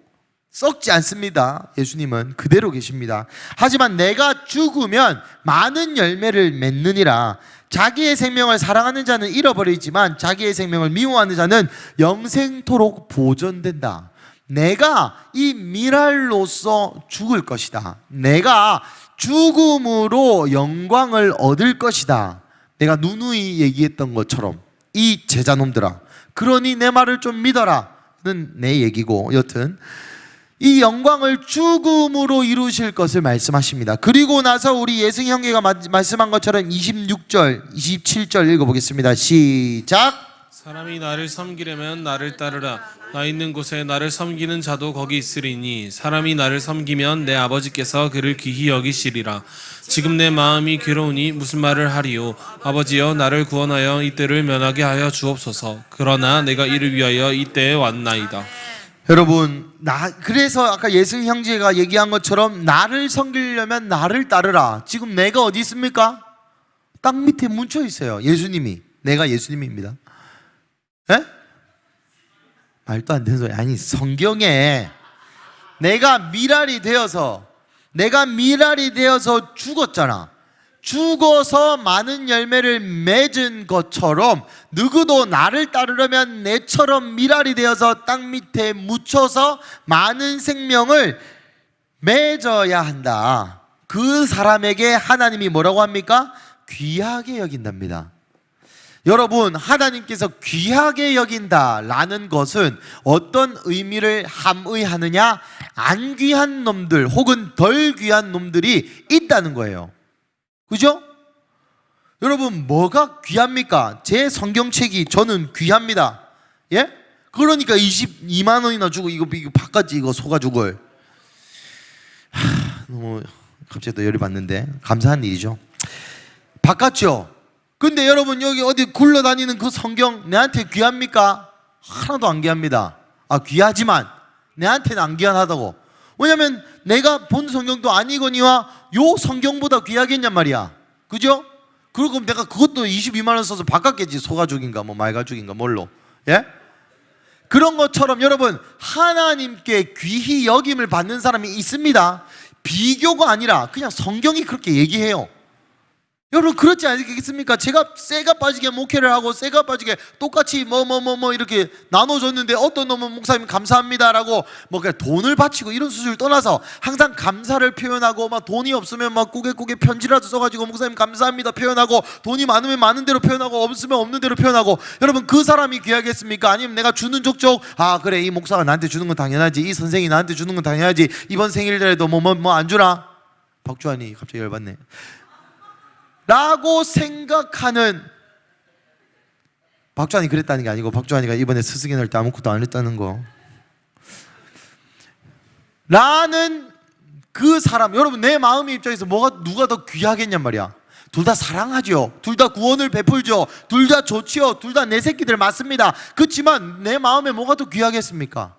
썩지 않습니다. 예수님은 그대로 계십니다. 하지만 내가 죽으면 많은 열매를 맺느니라. 자기의 생명을 사랑하는 자는 잃어버리지만 자기의 생명을 미워하는 자는 영생토록 보존된다. 내가 이 미랄로서 죽을 것이다. 내가 죽음으로 영광을 얻을 것이다. 내가 누누이 얘기했던 것처럼 이 제자놈들아, 그러니 내 말을 좀 믿어라는 내 얘기고, 여튼 이 영광을 죽음으로 이루실 것을 말씀하십니다. 그리고 나서 우리 예승 형제가 말씀한 것처럼 26절, 27절 읽어보겠습니다. 시작. 사람이 나를 섬기려면 나를 따르라. 나 있는 곳에 나를 섬기는 자도 거기 있으리니 사람이 나를 섬기면 내 아버지께서 그를 귀히 여기시리라. 지금 내 마음이 괴로우니 무슨 말을 하리요. 아버지여, 나를 구원하여 이때를 면하게 하여 주옵소서. 그러나 내가 이를 위하여 이때에 왔나이다. 여러분, 그래서 아까 예승 형제가 얘기한 것처럼 나를 섬기려면 나를 따르라. 지금 내가 어디 있습니까? 땅 밑에 뭉쳐 있어요. 예수님이. 내가 예수님입니다. 에? 말도 안 되는 소리. 아니, 성경에 내가 미랄이 되어서 죽었잖아. 죽어서 많은 열매를 맺은 것처럼 누구도 나를 따르려면 내처럼 미랄이 되어서 땅 밑에 묻혀서 많은 생명을 맺어야 한다. 그 사람에게 하나님이 뭐라고 합니까? 귀하게 여긴답니다. 여러분, 하나님께서 귀하게 여긴다라는 것은 어떤 의미를 함의하느냐? 안 귀한 놈들 혹은 덜 귀한 놈들이 있다는 거예요. 그죠? 여러분, 뭐가 귀합니까? 제 성경책이 저는 귀합니다. 예? 그러니까 22만 원이나 주고 이거 바꿨지, 이거 소가죽을. 너무 갑자기 또 열이 받는데 감사한 일이죠. 바꿨죠. 근데 여러분, 여기 어디 굴러다니는 그 성경 내한테 귀합니까? 하나도 안 귀합니다. 귀하지만 내한테는 안 귀하다고. 왜냐면 내가 본 성경도 아니거니와 요 성경보다 귀하겠냔 말이야. 그죠? 그리고 내가 그것도 22만 원 써서 바꿨겠지. 소가죽인가 뭐 말가죽인가 뭘로. 예? 그런 것처럼 여러분, 하나님께 귀히 여김을 받는 사람이 있습니다. 비교가 아니라 그냥 성경이 그렇게 얘기해요. 여러분 그렇지 않겠습니까? 제가 쇠가 빠지게 목회를 하고 쇠가 빠지게 똑같이 이렇게 나눠줬는데 어떤 놈은 목사님 감사합니다라고 그냥 돈을 바치고 이런 수준을 떠나서 항상 감사를 표현하고 막 돈이 없으면 막 꾸게 편지라도 써가지고 목사님 감사합니다 표현하고, 돈이 많으면 많은 대로 표현하고 없으면 없는 대로 표현하고. 여러분 그 사람이 귀하겠습니까? 아니면 내가 주는 족족 그래 이 목사가 나한테 주는 건 당연하지, 이 선생이 나한테 주는 건 당연하지, 이번 생일날에도 뭐 안 주나? 박주환이 갑자기 열받네 라고 생각하는, 박주환이 그랬다는 게 아니고 박주환이가 이번에 스승의 날 때 아무것도 안 했다는 거 라는 그 사람. 여러분 내 마음의 입장에서 누가 더 귀하겠냔 말이야. 둘 다 사랑하죠. 둘 다 구원을 베풀죠. 둘 다 좋지요. 둘 다 내 새끼들 맞습니다. 그렇지만 내 마음에 뭐가 더 귀하겠습니까?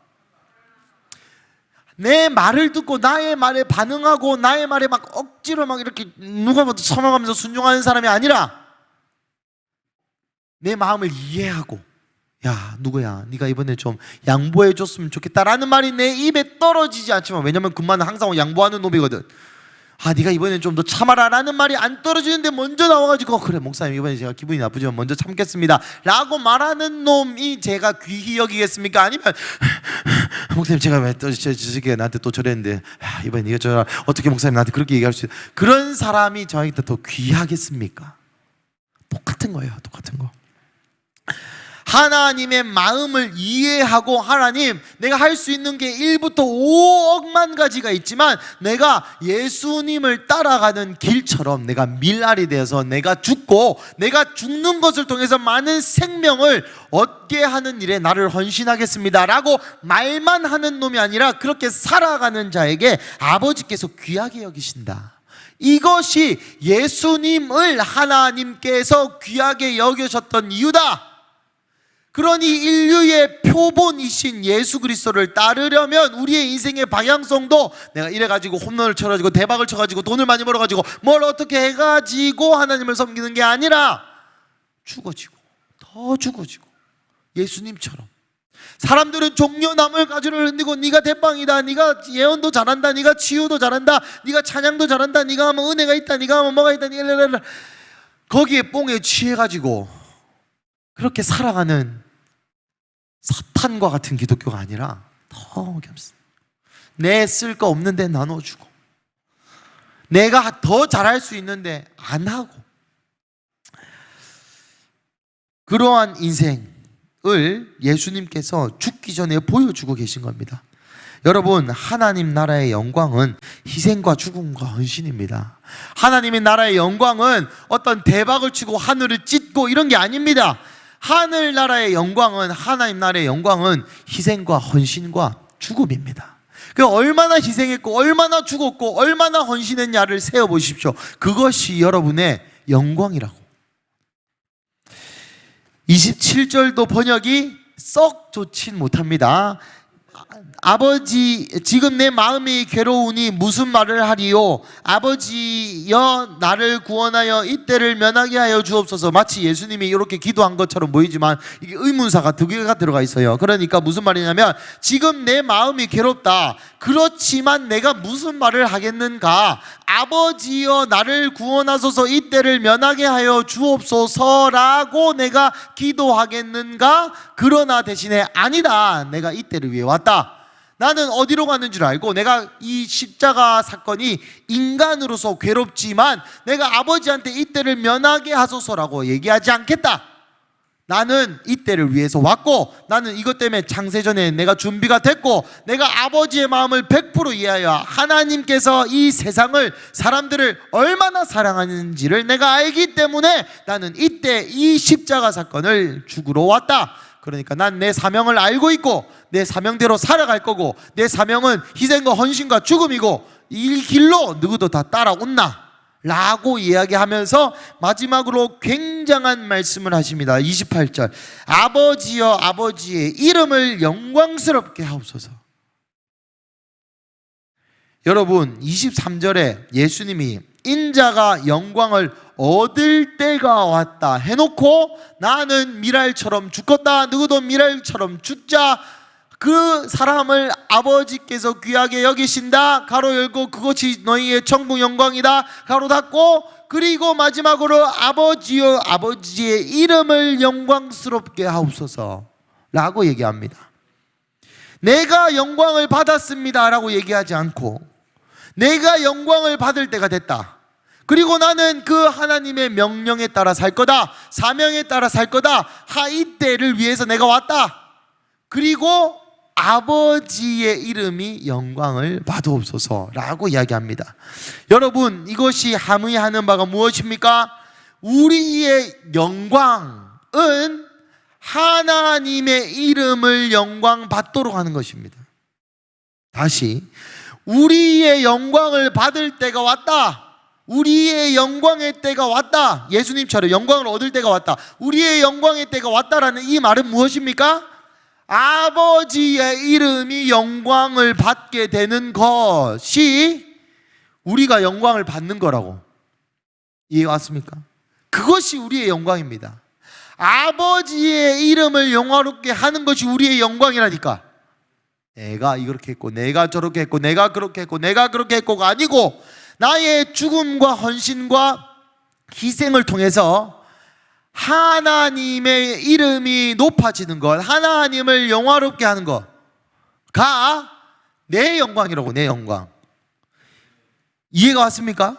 내 말을 듣고 나의 말에 반응하고 나의 말에 막 억지로 막 이렇게 누가 봐도 참아가면서 순종하는 사람이 아니라, 내 마음을 이해하고 야 누구야 네가 이번에 좀 양보해 줬으면 좋겠다라는 말이 내 입에 떨어지지 않지만, 왜냐면 그만은 항상 양보하는 놈이거든. 네가 이번엔 좀 더 참아라 라는 말이 안 떨어지는데 먼저 나와가지고 그래 목사님 이번에 제가 기분이 나쁘지만 먼저 참겠습니다 라고 말하는 놈이 제가 귀히 여기겠습니까? 아니면 목사님 제가 왜 또 저 새끼가 나한테 또 저랬는데 이번엔 이거 저라 어떻게 목사님 나한테 그렇게 얘기할 수 있어, 그런 사람이 저한테 더 귀하겠습니까? 똑같은 거예요. 똑같은 거. 하나님의 마음을 이해하고, 하나님 내가 할 수 있는 게 1부터 5억만 가지가 있지만 내가 예수님을 따라가는 길처럼 내가 밀알이 되어서 내가 죽고 내가 죽는 것을 통해서 많은 생명을 얻게 하는 일에 나를 헌신하겠습니다 라고 말만 하는 놈이 아니라 그렇게 살아가는 자에게 아버지께서 귀하게 여기신다. 이것이 예수님을 하나님께서 귀하게 여기셨던 이유다. 그러니 인류의 표본이신 예수 그리스도를 따르려면 우리의 인생의 방향성도 내가 이래가지고 홈런을 쳐가지고 대박을 쳐가지고 돈을 많이 벌어가지고 뭘 어떻게 해가지고 하나님을 섬기는 게 아니라 죽어지고 더 죽어지고 예수님처럼. 사람들은 종려나물 가지를 흔들고 네가 대빵이다, 네가 예언도 잘한다, 네가 치유도 잘한다, 네가 찬양도 잘한다, 네가 하면 은혜가 있다, 네가 하면 뭐가 있다, 거기에 뽕에 취해가지고 그렇게 살아가는 사탄과 같은 기독교가 아니라 더 내 쓸 거 없는데 나눠주고 내가 더 잘할 수 있는데 안 하고, 그러한 인생을 예수님께서 죽기 전에 보여주고 계신 겁니다. 여러분 하나님 나라의 영광은 희생과 죽음과 헌신입니다. 하나님의 나라의 영광은 어떤 대박을 치고 하늘을 찢고 이런 게 아닙니다. 하늘나라의 영광은, 하나님 나라의 영광은 희생과 헌신과 죽음입니다. 그 얼마나 희생했고 얼마나 죽었고 얼마나 헌신했냐를 세어보십시오. 그것이 여러분의 영광이라고. 27절도 번역이 썩 좋진 못합니다. 아버지 지금 내 마음이 괴로우니 무슨 말을 하리요? 아버지여 나를 구원하여 이때를 면하게 하여 주옵소서. 마치 예수님이 이렇게 기도한 것처럼 보이지만 이게 의문사가 두 개가 들어가 있어요. 그러니까 무슨 말이냐면 지금 내 마음이 괴롭다. 그렇지만 내가 무슨 말을 하겠는가? 아버지여 나를 구원하소서 이때를 면하게 하여 주옵소서라고 내가 기도하겠는가? 그러나 대신에 아니다. 내가 이때를 위해 왔다. 나는 어디로 가는 줄 알고 내가 이 십자가 사건이 인간으로서 괴롭지만 내가 아버지한테 이때를 면하게 하소서라고 얘기하지 않겠다. 나는 이때를 위해서 왔고 나는 이것 때문에 창세전에 내가 준비가 됐고 내가 아버지의 마음을 100% 이해하여 하나님께서 이 세상을 사람들을 얼마나 사랑하는지를 내가 알기 때문에 나는 이때 이 십자가 사건을 죽으러 왔다. 그러니까 난 내 사명을 알고 있고 내 사명대로 살아갈 거고 내 사명은 희생과 헌신과 죽음이고 이 길로 누구도 다 따라온나 라고 이야기하면서 마지막으로 굉장한 말씀을 하십니다. 28절 아버지여 아버지의 이름을 영광스럽게 하옵소서. 여러분 23절에 예수님이 인자가 영광을 얻을 때가 왔다 해놓고 나는 미랄처럼 죽었다. 누구도 미랄처럼 죽자. 그 사람을 아버지께서 귀하게 여기신다. 가로 열고 그것이 너희의 천국 영광이다. 가로 닫고 그리고 마지막으로 아버지여 아버지의 이름을 영광스럽게 하옵소서 라고 얘기합니다. 내가 영광을 받았습니다 라고 얘기하지 않고 내가 영광을 받을 때가 됐다, 그리고 나는 그 하나님의 명령에 따라 살 거다, 사명에 따라 살 거다, 이때를 위해서 내가 왔다, 그리고 아버지의 이름이 영광을 받으옵소서 라고 이야기합니다. 여러분, 이것이 함의하는 바가 무엇입니까? 우리의 영광은 하나님의 이름을 영광 받도록 하는 것입니다. 다시, 우리의 영광을 받을 때가 왔다, 우리의 영광의 때가 왔다, 예수님처럼 영광을 얻을 때가 왔다, 우리의 영광의 때가 왔다라는 이 말은 무엇입니까? 아버지의 이름이 영광을 받게 되는 것이 우리가 영광을 받는 거라고. 이해가 왔습니까? 그것이 우리의 영광입니다. 아버지의 이름을 영화롭게 하는 것이 우리의 영광이라니까. 내가 이렇게 했고 내가 저렇게 했고 내가 그렇게 했고 내가 그렇게 했고가 아니고, 나의 죽음과 헌신과 희생을 통해서 하나님의 이름이 높아지는 것, 하나님을 영화롭게 하는 것가 내 영광이라고. 내 영광. 이해가 왔습니까?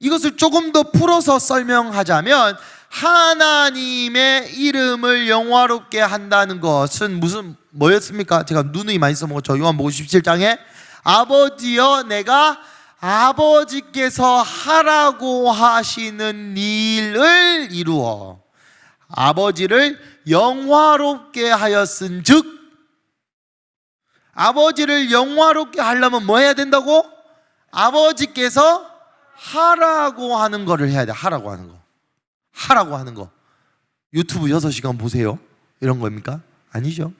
이것을 조금 더 풀어서 설명하자면, 하나님의 이름을 영화롭게 한다는 것은 뭐였습니까? 제가 누누이 많이 써먹었죠. 요한복음 17장에 아버지여 내가 아버지께서 하라고 하시는 일을 이루어 아버지를 영화롭게 하였은즉, 아버지를 영화롭게 하려면 뭐 해야 된다고? 아버지께서 하라고 하는 거를 해야 돼. 하라고 하는 거. 하라고 하는 거. 유튜브 6시간 보세요 이런 겁니까? 아니죠.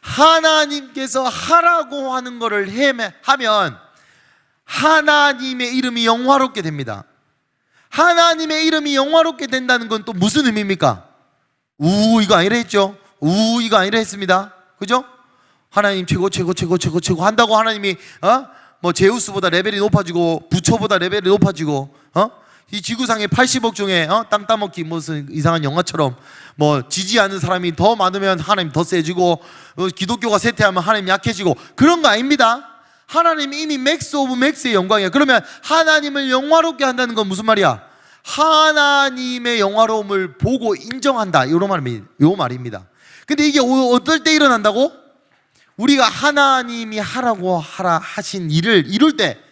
하나님께서 하라고 하는 거를 하면 하나님의 이름이 영화롭게 됩니다. 하나님의 이름이 영화롭게 된다는 건 또 무슨 의미입니까? 이거 아니라 했죠. 이거 아니라 했습니다. 그죠? 하나님 최고 한다고 하나님이 뭐 제우스보다 레벨이 높아지고 부처보다 레벨이 높아지고 이 지구상의 80억 중에 땅 따먹기 무슨 이상한 영화처럼 뭐 지지 않는 사람이 더 많으면 하나님 더 세지고 기독교가 쇠퇴하면 하나님 약해지고, 그런 거 아닙니다. 하나님이 이미 맥스 오브 맥스의 영광이에요. 그러면 하나님을 영화롭게 한다는 건 무슨 말이야? 하나님의 영화로움을 보고 인정한다, 요 말입니다. 근데 이게 어떨 때 일어난다고? 우리가 하나님이 하라고 하신 일을 이룰 때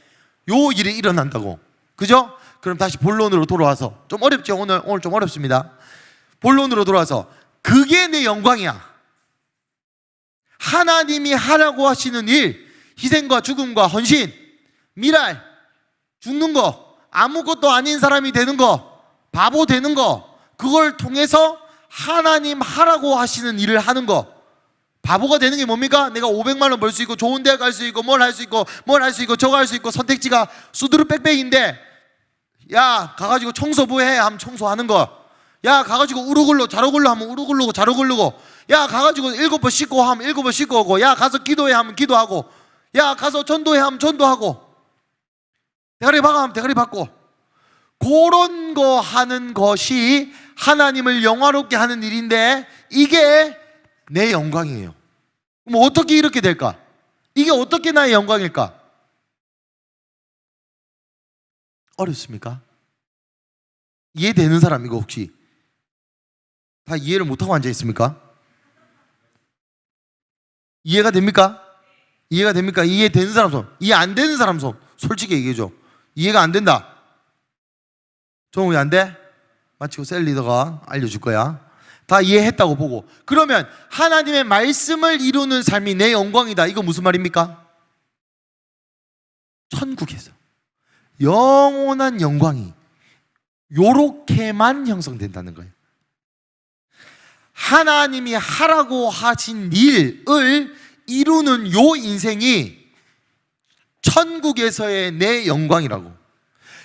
요 일이 일어난다고. 그죠? 그럼 다시 본론으로 돌아와서, 좀 어렵죠? 오늘 좀 어렵습니다. 본론으로 돌아와서, 그게 내 영광이야. 하나님이 하라고 하시는 일, 희생과 죽음과 헌신, 미랄, 죽는 거, 아무것도 아닌 사람이 되는 거, 바보 되는 거, 그걸 통해서 하나님 하라고 하시는 일을 하는 거. 바보가 되는 게 뭡니까? 내가 500만 원 벌 수 있고 좋은 대학 갈 수 있고 뭘 할 수 있고 저거 할 수 있고 선택지가 수두룩 빽빽인데, 야 가가지고 청소부 해 하면 청소하는 거, 야 가가지고 우르글로 자르글로 하면 우르글로고 자르글로고, 야 가가지고 7번 씻고 하면 7번 씻고 오고, 야 가서 기도해 하면 기도하고, 야 가서 전도해 하면 전도하고, 대가리 박아 하면 대가리 박고, 그런 거 하는 것이 하나님을 영화롭게 하는 일인데, 이게 내 영광이에요. 그럼 어떻게 이렇게 될까? 이게 어떻게 나의 영광일까? 어렵습니까? 이해되는 사람 이거 혹시 다 이해를 못하고 앉아있습니까? 이해가 됩니까? 이해가 됩니까? 이해되는 사람 손, 이해 안 되는 사람 손 솔직히 얘기해줘. 이해가 안 된다. 좀 왜 안 돼? 마치고 셀 리더가 알려줄 거야. 다 이해했다고 보고, 그러면 하나님의 말씀을 이루는 삶이 내 영광이다. 이거 무슨 말입니까? 천국에서 영원한 영광이 요렇게만 형성된다는 거예요. 하나님이 하라고 하신 일을 이루는 요 인생이 천국에서의 내 영광이라고.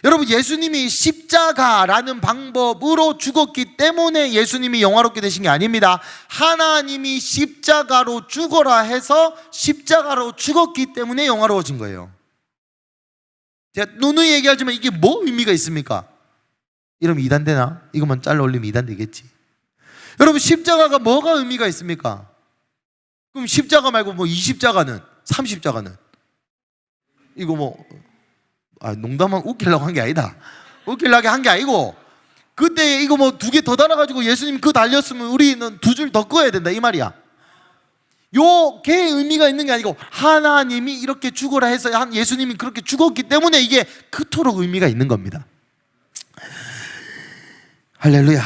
여러분, 예수님이 십자가라는 방법으로 죽었기 때문에 예수님이 영화롭게 되신 게 아닙니다. 하나님이 십자가로 죽어라 해서 십자가로 죽었기 때문에 영화로워진 거예요. 제가 누누이 얘기하지만 이게 뭐 의미가 있습니까? 이러면 2단 되나? 이것만 잘라 올리면 2단 되겠지. 여러분, 십자가가 뭐가 의미가 있습니까? 그럼 십자가 말고 뭐 20자가는, 30자가는 이거 뭐 농담만 웃기려고 한 게 아니다. 웃기려고 한 게 아니고, 그때 이거 뭐 2개 더 달아가지고 예수님 그거 달렸으면 우리는 2줄 더 꺼야 된다 이 말이야. 요게 의미가 있는 게 아니고, 하나님이 이렇게 죽으라 해서 예수님이 그렇게 죽었기 때문에 이게 그토록 의미가 있는 겁니다. 할렐루야.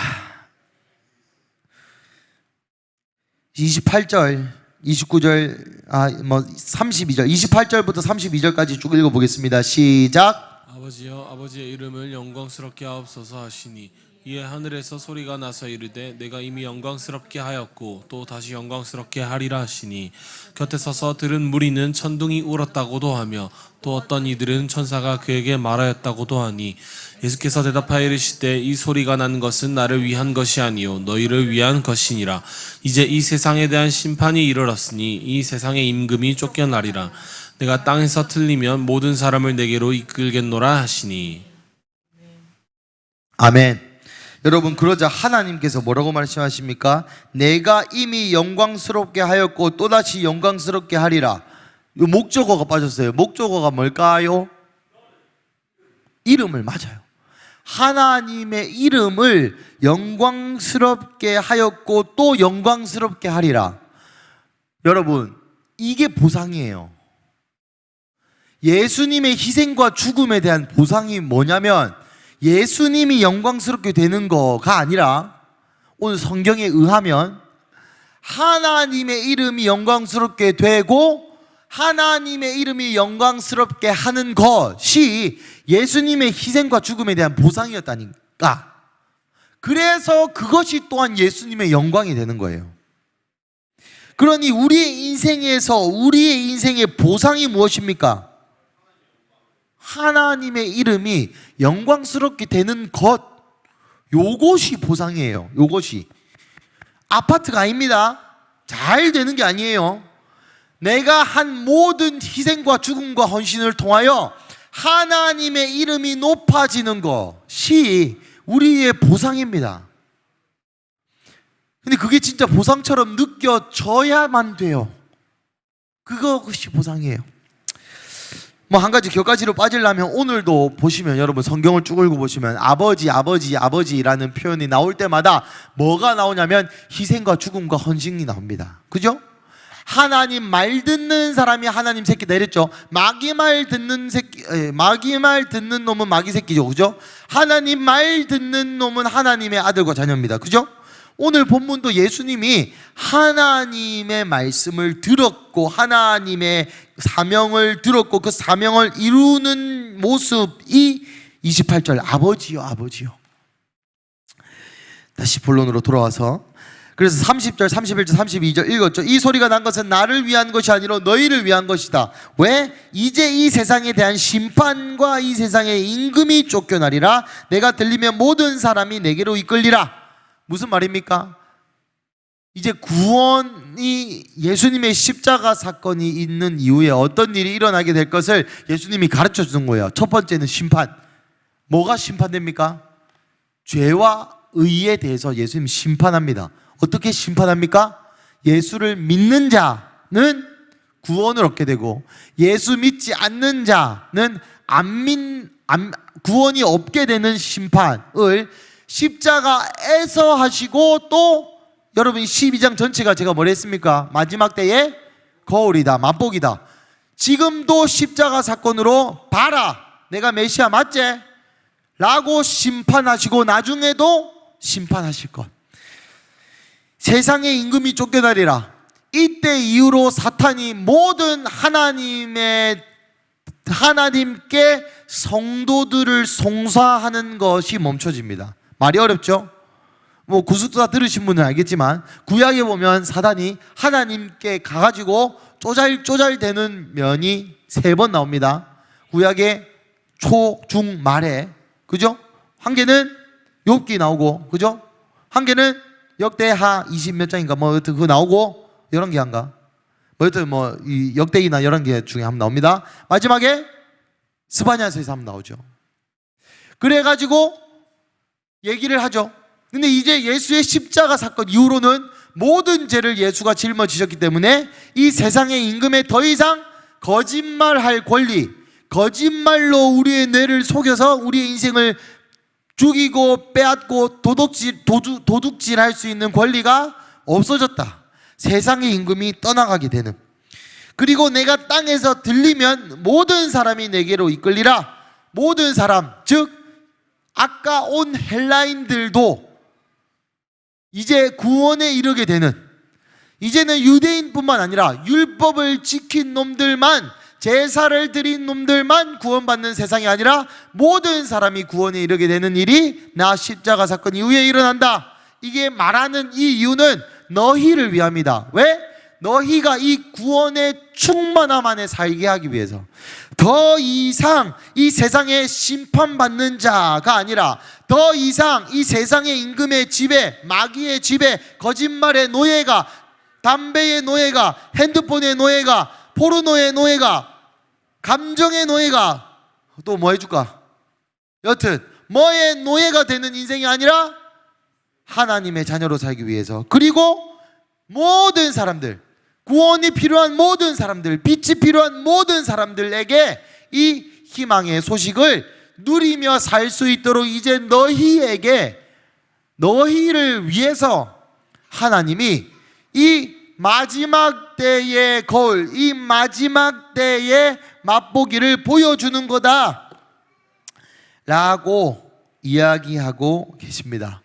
28절 29절 32절 28절부터 32절까지 쭉 읽어보겠습니다. 시작. 아버지여, 아버지의 이름을 영광스럽게 하옵소서 하시니 이에 하늘에서 소리가 나서 이르되 내가 이미 영광스럽게 하였고 또 다시 영광스럽게 하리라 하시니 곁에 서서 들은 무리는 천둥이 울었다고도 하며 또 어떤 이들은 천사가 그에게 말하였다고도 하니 예수께서 대답하여 이르시되 이 소리가 난 것은 나를 위한 것이 아니요 너희를 위한 것이니라. 이제 이 세상에 대한 심판이 이르렀으니 이 세상의 임금이 쫓겨나리라. 내가 땅에서 틀리면 모든 사람을 내게로 이끌겠노라 하시니. 아멘. 여러분, 그러자 하나님께서 뭐라고 말씀하십니까? 내가 이미 영광스럽게 하였고 또다시 영광스럽게 하리라. 이 목적어가 빠졌어요. 목적어가 뭘까요? 이름을, 맞아요. 하나님의 이름을 영광스럽게 하였고 또 영광스럽게 하리라. 여러분, 이게 보상이에요. 예수님의 희생과 죽음에 대한 보상이 뭐냐면 예수님이 영광스럽게 되는 거가 아니라, 오늘 성경에 의하면 하나님의 이름이 영광스럽게 되고 하나님의 이름이 영광스럽게 하는 것이 예수님의 희생과 죽음에 대한 보상이었다니까. 그래서 그것이 또한 예수님의 영광이 되는 거예요. 그러니 우리의 인생의 보상이 무엇입니까? 하나님의 이름이 영광스럽게 되는 것, 요것이 보상이에요. 요것이 아파트가 아닙니다. 잘 되는 게 아니에요. 내가 한 모든 희생과 죽음과 헌신을 통하여 하나님의 이름이 높아지는 것이 우리의 보상입니다. 근데 그게 진짜 보상처럼 느껴져야만 돼요. 그것이 보상이에요. 뭐 한 가지 격가지로 빠지려면 오늘도 보시면, 여러분 성경을 쭉 읽어보시면 아버지라는 표현이 나올 때마다 뭐가 나오냐면 희생과 죽음과 헌신이 나옵니다. 그죠? 하나님 말 듣는 사람이 하나님 새끼다 이랬죠. 마귀 말 듣는 놈은 마귀 새끼죠. 그죠? 하나님 말 듣는 놈은 하나님의 아들과 자녀입니다. 그죠? 오늘 본문도 예수님이 하나님의 말씀을 들었고 하나님의 사명을 들었고 그 사명을 이루는 모습이 28절 아버지요 아버지요. 다시 본론으로 돌아와서, 그래서 30절 31절 32절 읽었죠. 이 소리가 난 것은 나를 위한 것이 아니라 너희를 위한 것이다. 왜? 이제 이 세상에 대한 심판과 이 세상의 임금이 쫓겨나리라. 내가 들리면 모든 사람이 내게로 이끌리라. 무슨 말입니까? 이제 구원이, 예수님의 십자가 사건이 있는 이후에 어떤 일이 일어나게 될 것을 예수님이 가르쳐 주는 거예요. 첫 번째는 심판. 뭐가 심판됩니까? 죄와 의에 대해서 예수님이 심판합니다. 어떻게 심판합니까? 예수를 믿는 자는 구원을 얻게 되고 예수 믿지 않는 자는 구원이 없게 되는 심판을 십자가에서 하시고, 또 여러분 12장 전체가 제가 뭐라 했습니까? 마지막 때의 거울이다, 맛보기다. 지금도 십자가 사건으로 봐라, 내가 메시아 맞지? 라고 심판하시고 나중에도 심판하실 것. 세상의 임금이 쫓겨나리라. 이때 이후로 사탄이 모든 하나님께 성도들을 송사하는 것이 멈춰집니다. 말이 어렵죠? 뭐 구속사 들으신 분은 알겠지만 구약에 보면 사단이 하나님께 가가지고 쪼잘쪼잘대는 면이 3번 나옵니다. 구약의 초, 중, 말에. 그죠? 한 개는 욥기 나오고, 그죠? 한 개는 역대하 20몇 장인가 뭐 그거 나오고, 11개인가 뭐 이 역대기나 11개 중에 한번 나옵니다. 마지막에 스바냐서에서 한번 나오죠. 그래가지고 얘기를 하죠. 근데 이제 예수의 십자가 사건 이후로는 모든 죄를 예수가 짊어지셨기 때문에 이 세상의 임금에 더 이상 거짓말할 권리, 거짓말로 우리의 뇌를 속여서 우리의 인생을 죽이고 빼앗고 도둑질할 수 있는 권리가 없어졌다. 세상의 임금이 떠나가게 되는. 그리고 내가 땅에서 들리면 모든 사람이 내게로 이끌리라. 모든 사람, 즉 아까 온 헬라인들도 이제 구원에 이르게 되는, 이제는 유대인뿐만 아니라 율법을 지킨 놈들만, 제사를 드린 놈들만 구원받는 세상이 아니라 모든 사람이 구원에 이르게 되는 일이 나 십자가 사건 이후에 일어난다. 이게 말하는 이 이유는 너희를 위함이다. 왜? 너희가 이 구원의 충만함 안에 살게 하기 위해서. 더 이상 이 세상에 심판받는 자가 아니라 더 이상 이 세상의 임금의 지배, 마귀의 지배, 거짓말의 노예가, 담배의 노예가, 핸드폰의 노예가, 포르노의 노예가, 감정의 노예가, 또 뭐 해줄까? 여튼 뭐의 노예가 되는 인생이 아니라 하나님의 자녀로 살기 위해서, 그리고 모든 사람들, 구원이 필요한 모든 사람들, 빛이 필요한 모든 사람들에게 이 희망의 소식을 누리며 살 수 있도록 이제 너희를 위해서 하나님이 이 마지막 때의 거울, 이 마지막 때의 맛보기를 보여주는 거다 라고 이야기하고 계십니다.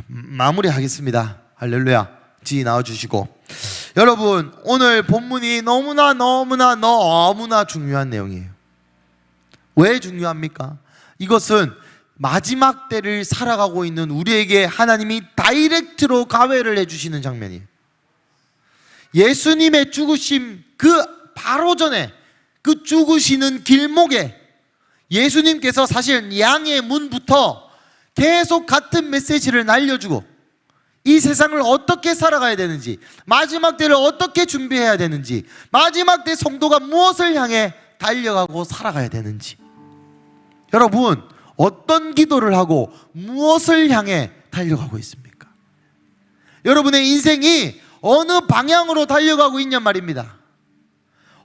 마무리하겠습니다. 할렐루야. 지 나와주시고, 여러분 오늘 본문이 너무나 중요한 내용이에요. 왜 중요합니까? 이것은 마지막 때를 살아가고 있는 우리에게 하나님이 다이렉트로 가회를 해주시는 장면이에요. 예수님의 죽으심 그 바로 전에, 그 죽으시는 길목에 예수님께서 사실 양의 문부터 계속 같은 메시지를 날려주고 이 세상을 어떻게 살아가야 되는지, 마지막 때를 어떻게 준비해야 되는지, 마지막 때 성도가 무엇을 향해 달려가고 살아가야 되는지, 여러분 어떤 기도를 하고 무엇을 향해 달려가고 있습니까? 여러분의 인생이 어느 방향으로 달려가고 있냔 말입니다.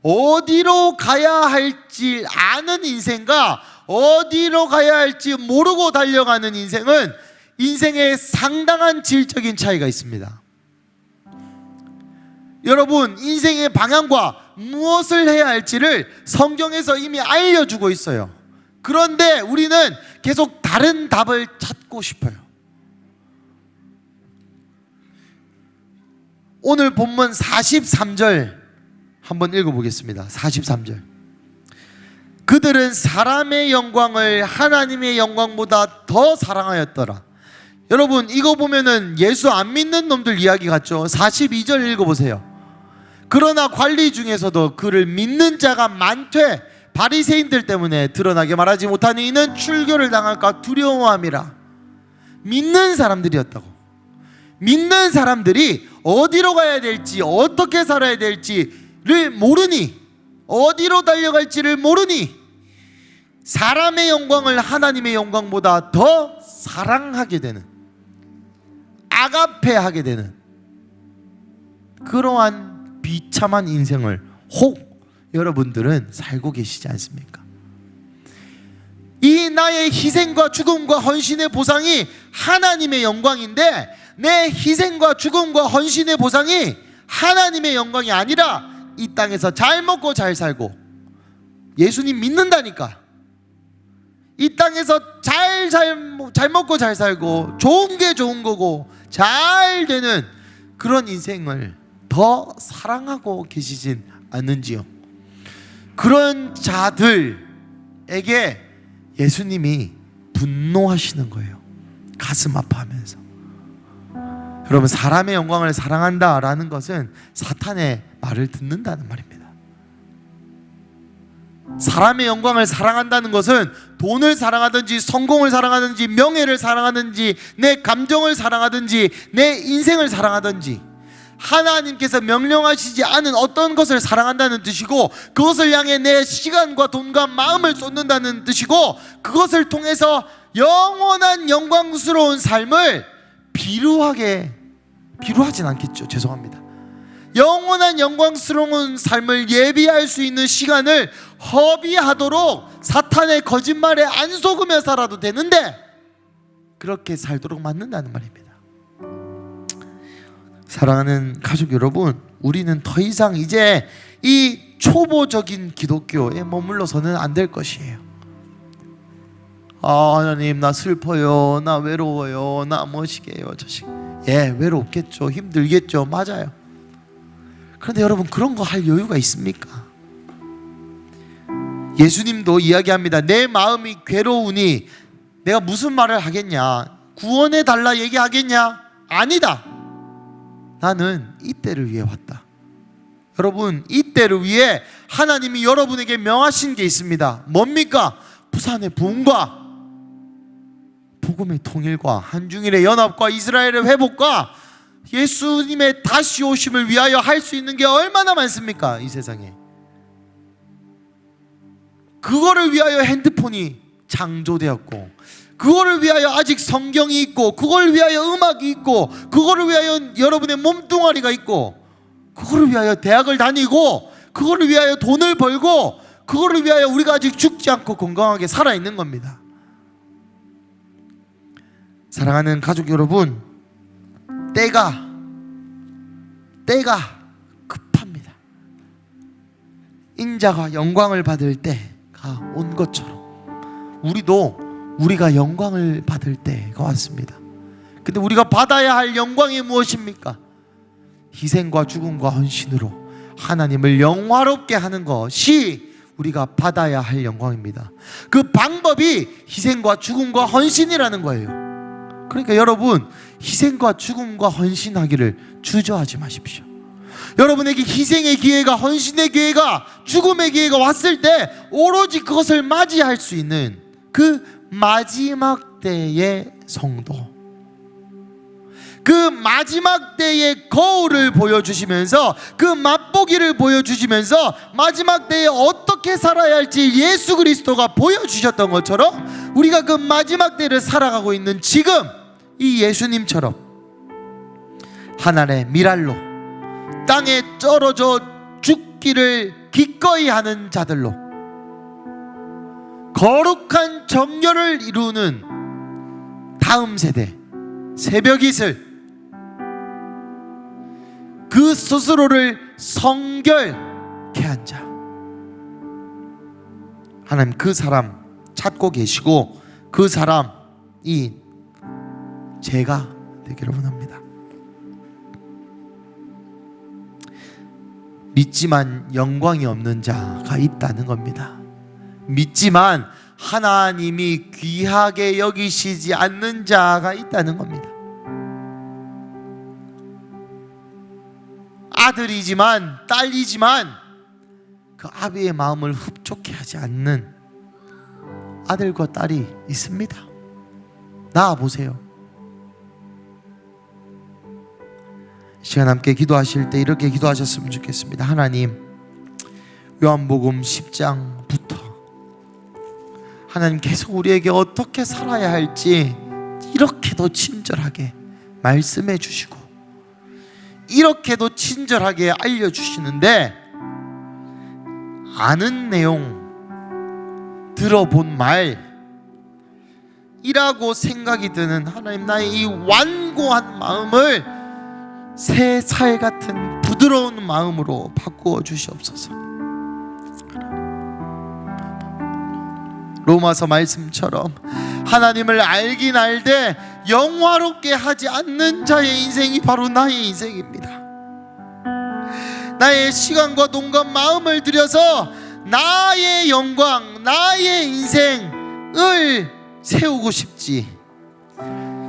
어디로 가야 할지 아는 인생과 어디로 가야 할지 모르고 달려가는 인생은 인생에 상당한 질적인 차이가 있습니다. 여러분 인생의 방향과 무엇을 해야 할지를 성경에서 이미 알려주고 있어요. 그런데 우리는 계속 다른 답을 찾고 싶어요. 오늘 본문 43절 한번 읽어보겠습니다. 43절. 그들은 사람의 영광을 하나님의 영광보다 더 사랑하였더라. 여러분 이거 보면은 예수 안 믿는 놈들 이야기 같죠? 42절 읽어보세요. 그러나 관리 중에서도 그를 믿는 자가 많되 바리새인들 때문에 드러나게 말하지 못하니 이는 출교를 당할까 두려워함이라. 믿는 사람들이었다고. 믿는 사람들이 어디로 가야 될지, 어떻게 살아야 될지를 모르니, 어디로 달려갈지를 모르니 사람의 영광을 하나님의 영광보다 더 사랑하게 되는, 아가페하게 되는 그러한 비참한 인생을 혹 여러분들은 살고 계시지 않습니까? 이 나의 희생과 죽음과 헌신의 보상이 하나님의 영광인데 내 희생과 죽음과 헌신의 보상이 하나님의 영광이 아니라 이 땅에서 잘 먹고 잘 살고, 예수님 믿는다니까 이 땅에서 잘 먹고 잘 살고 좋은 게 좋은 거고 잘 되는 그런 인생을 더 사랑하고 계시진 않는지요? 그런 자들에게 예수님이 분노하시는 거예요. 가슴 아파하면서. 여러분 사람의 영광을 사랑한다라는 것은 사탄의 말을 듣는다는 말입니다. 사람의 영광을 사랑한다는 것은 돈을 사랑하든지 성공을 사랑하든지 명예를 사랑하든지 내 감정을 사랑하든지 내 인생을 사랑하든지 하나님께서 명령하시지 않은 어떤 것을 사랑한다는 뜻이고, 그것을 향해 내 시간과 돈과 마음을 쏟는다는 뜻이고, 그것을 통해서 영원한 영광스러운 삶을 비루하진 않겠죠. 죄송합니다. 영원한 영광스러운 삶을 예비할 수 있는 시간을 허비하도록 사탄의 거짓말에 안 속으며 살아도 되는데, 그렇게 살도록 만든다는 말입니다. 사랑하는 가족 여러분, 우리는 더 이상 이제 이 초보적인 기독교에 머물러서는 안 될 것이에요. 하나님, 나 슬퍼요, 나 외로워요, 나 뭐시게요, 저식. 예, 외롭겠죠, 힘들겠죠, 맞아요. 그런데 여러분, 그런 거 할 여유가 있습니까? 예수님도 이야기합니다. 내 마음이 괴로우니 내가 무슨 말을 하겠냐, 구원해 달라 얘기하겠냐? 아니다. 나는 이 때를 위해 왔다. 여러분, 이 때를 위해 하나님이 여러분에게 명하신 게 있습니다. 뭡니까? 부산의 부흥과 복음의 통일과 한중일의 연합과 이스라엘의 회복과 예수님의 다시 오심을 위하여 할 수 있는 게 얼마나 많습니까? 이 세상에. 그거를 위하여 핸드폰이 창조되었고, 그거를 위하여 아직 성경이 있고, 그걸 위하여 음악이 있고, 그거를 위하여 여러분의 몸뚱아리가 있고, 그거를 위하여 대학을 다니고, 그거를 위하여 돈을 벌고, 그거를 위하여 우리가 아직 죽지 않고 건강하게 살아있는 겁니다. 사랑하는 가족 여러분, 때가 급합니다. 인자가 영광을 받을 때가 온 것처럼 우리가 영광을 받을 때가 왔습니다. 근데 우리가 받아야 할 영광이 무엇입니까? 희생과 죽음과 헌신으로 하나님을 영화롭게 하는 것이 우리가 받아야 할 영광입니다. 그 방법이 희생과 죽음과 헌신이라는 거예요. 그러니까 여러분, 희생과 죽음과 헌신하기를 주저하지 마십시오. 여러분에게 희생의 기회가, 헌신의 기회가, 죽음의 기회가 왔을 때 오로지 그것을 맞이할 수 있는 그 마지막 때의 성도, 그 마지막 때의 거울을 보여주시면서, 그 맛보기를 보여주시면서 마지막 때에 어떻게 살아야 할지 예수 그리스도가 보여주셨던 것처럼, 우리가 그 마지막 때를 살아가고 있는 지금 이 예수님처럼 하늘의 미랄로 땅에 떨어져 죽기를 기꺼이 하는 자들로 거룩한 정결을 이루는 다음 세대 새벽이슬, 그 스스로를 성결케 한 자, 하나님 그 사람 찾고 계시고, 그 사람이 제가 되기를 원합니다. 믿지만 영광이 없는 자가 있다는 겁니다. 믿지만 하나님이 귀하게 여기시지 않는 자가 있다는 겁니다. 아들이지만 딸이지만 그 아비의 마음을 흡족해 하지 않는 아들과 딸이 있습니다. 나와보세요. 시간 함께 기도하실 때 이렇게 기도하셨으면 좋겠습니다. 하나님, 요한복음 10장부터 하나님 계속 우리에게 어떻게 살아야 할지 이렇게도 친절하게 말씀해 주시고, 이렇게도 친절하게 알려주시는데, 아는 내용, 들어본 말이라고 생각이 드는 하나님, 나의 이 완고한 마음을 새 살 같은 부드러운 마음으로 바꾸어 주시옵소서. 로마서 말씀처럼 하나님을 알긴 알되 영화롭게 하지 않는 자의 인생이 바로 나의 인생입니다. 나의 시간과 돈과 마음을 들여서 나의 영광, 나의 인생을 세우고 싶지,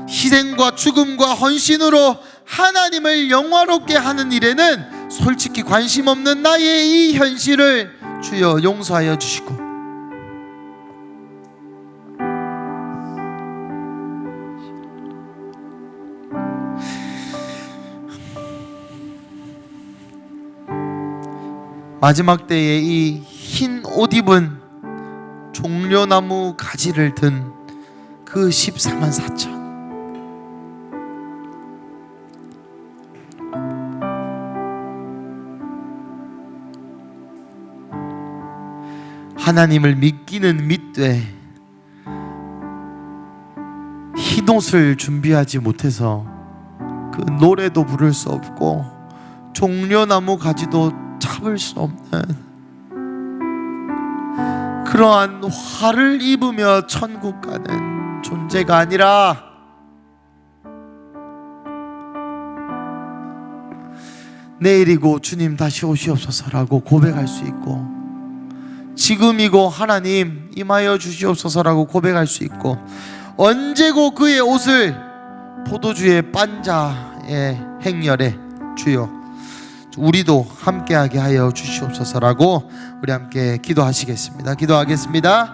희생과 죽음과 헌신으로 하나님을 영화롭게 하는 일에는 솔직히 관심 없는 나의 이 현실을 주여 용서하여 주시고, 마지막 때에 이 흰 옷 입은 종려나무 가지를 든 그 14만 4천. 하나님을 믿기는 믿되 흰옷을 준비하지 못해서 그 노래도 부를 수 없고 종려나무 가지도 잡을 수 없는 그러한 화를 입으며 천국 가는 존재가 아니라 내일이고 주님 다시 오시옵소서라고 고백할 수 있고, 지금이고 하나님 임하여 주시옵소서라고 고백할 수 있고, 언제고 그의 옷을 포도주의 반자의 행렬에 주여 우리도 함께하게 하여 주시옵소서라고 우리 함께 기도하시겠습니다. 기도하겠습니다.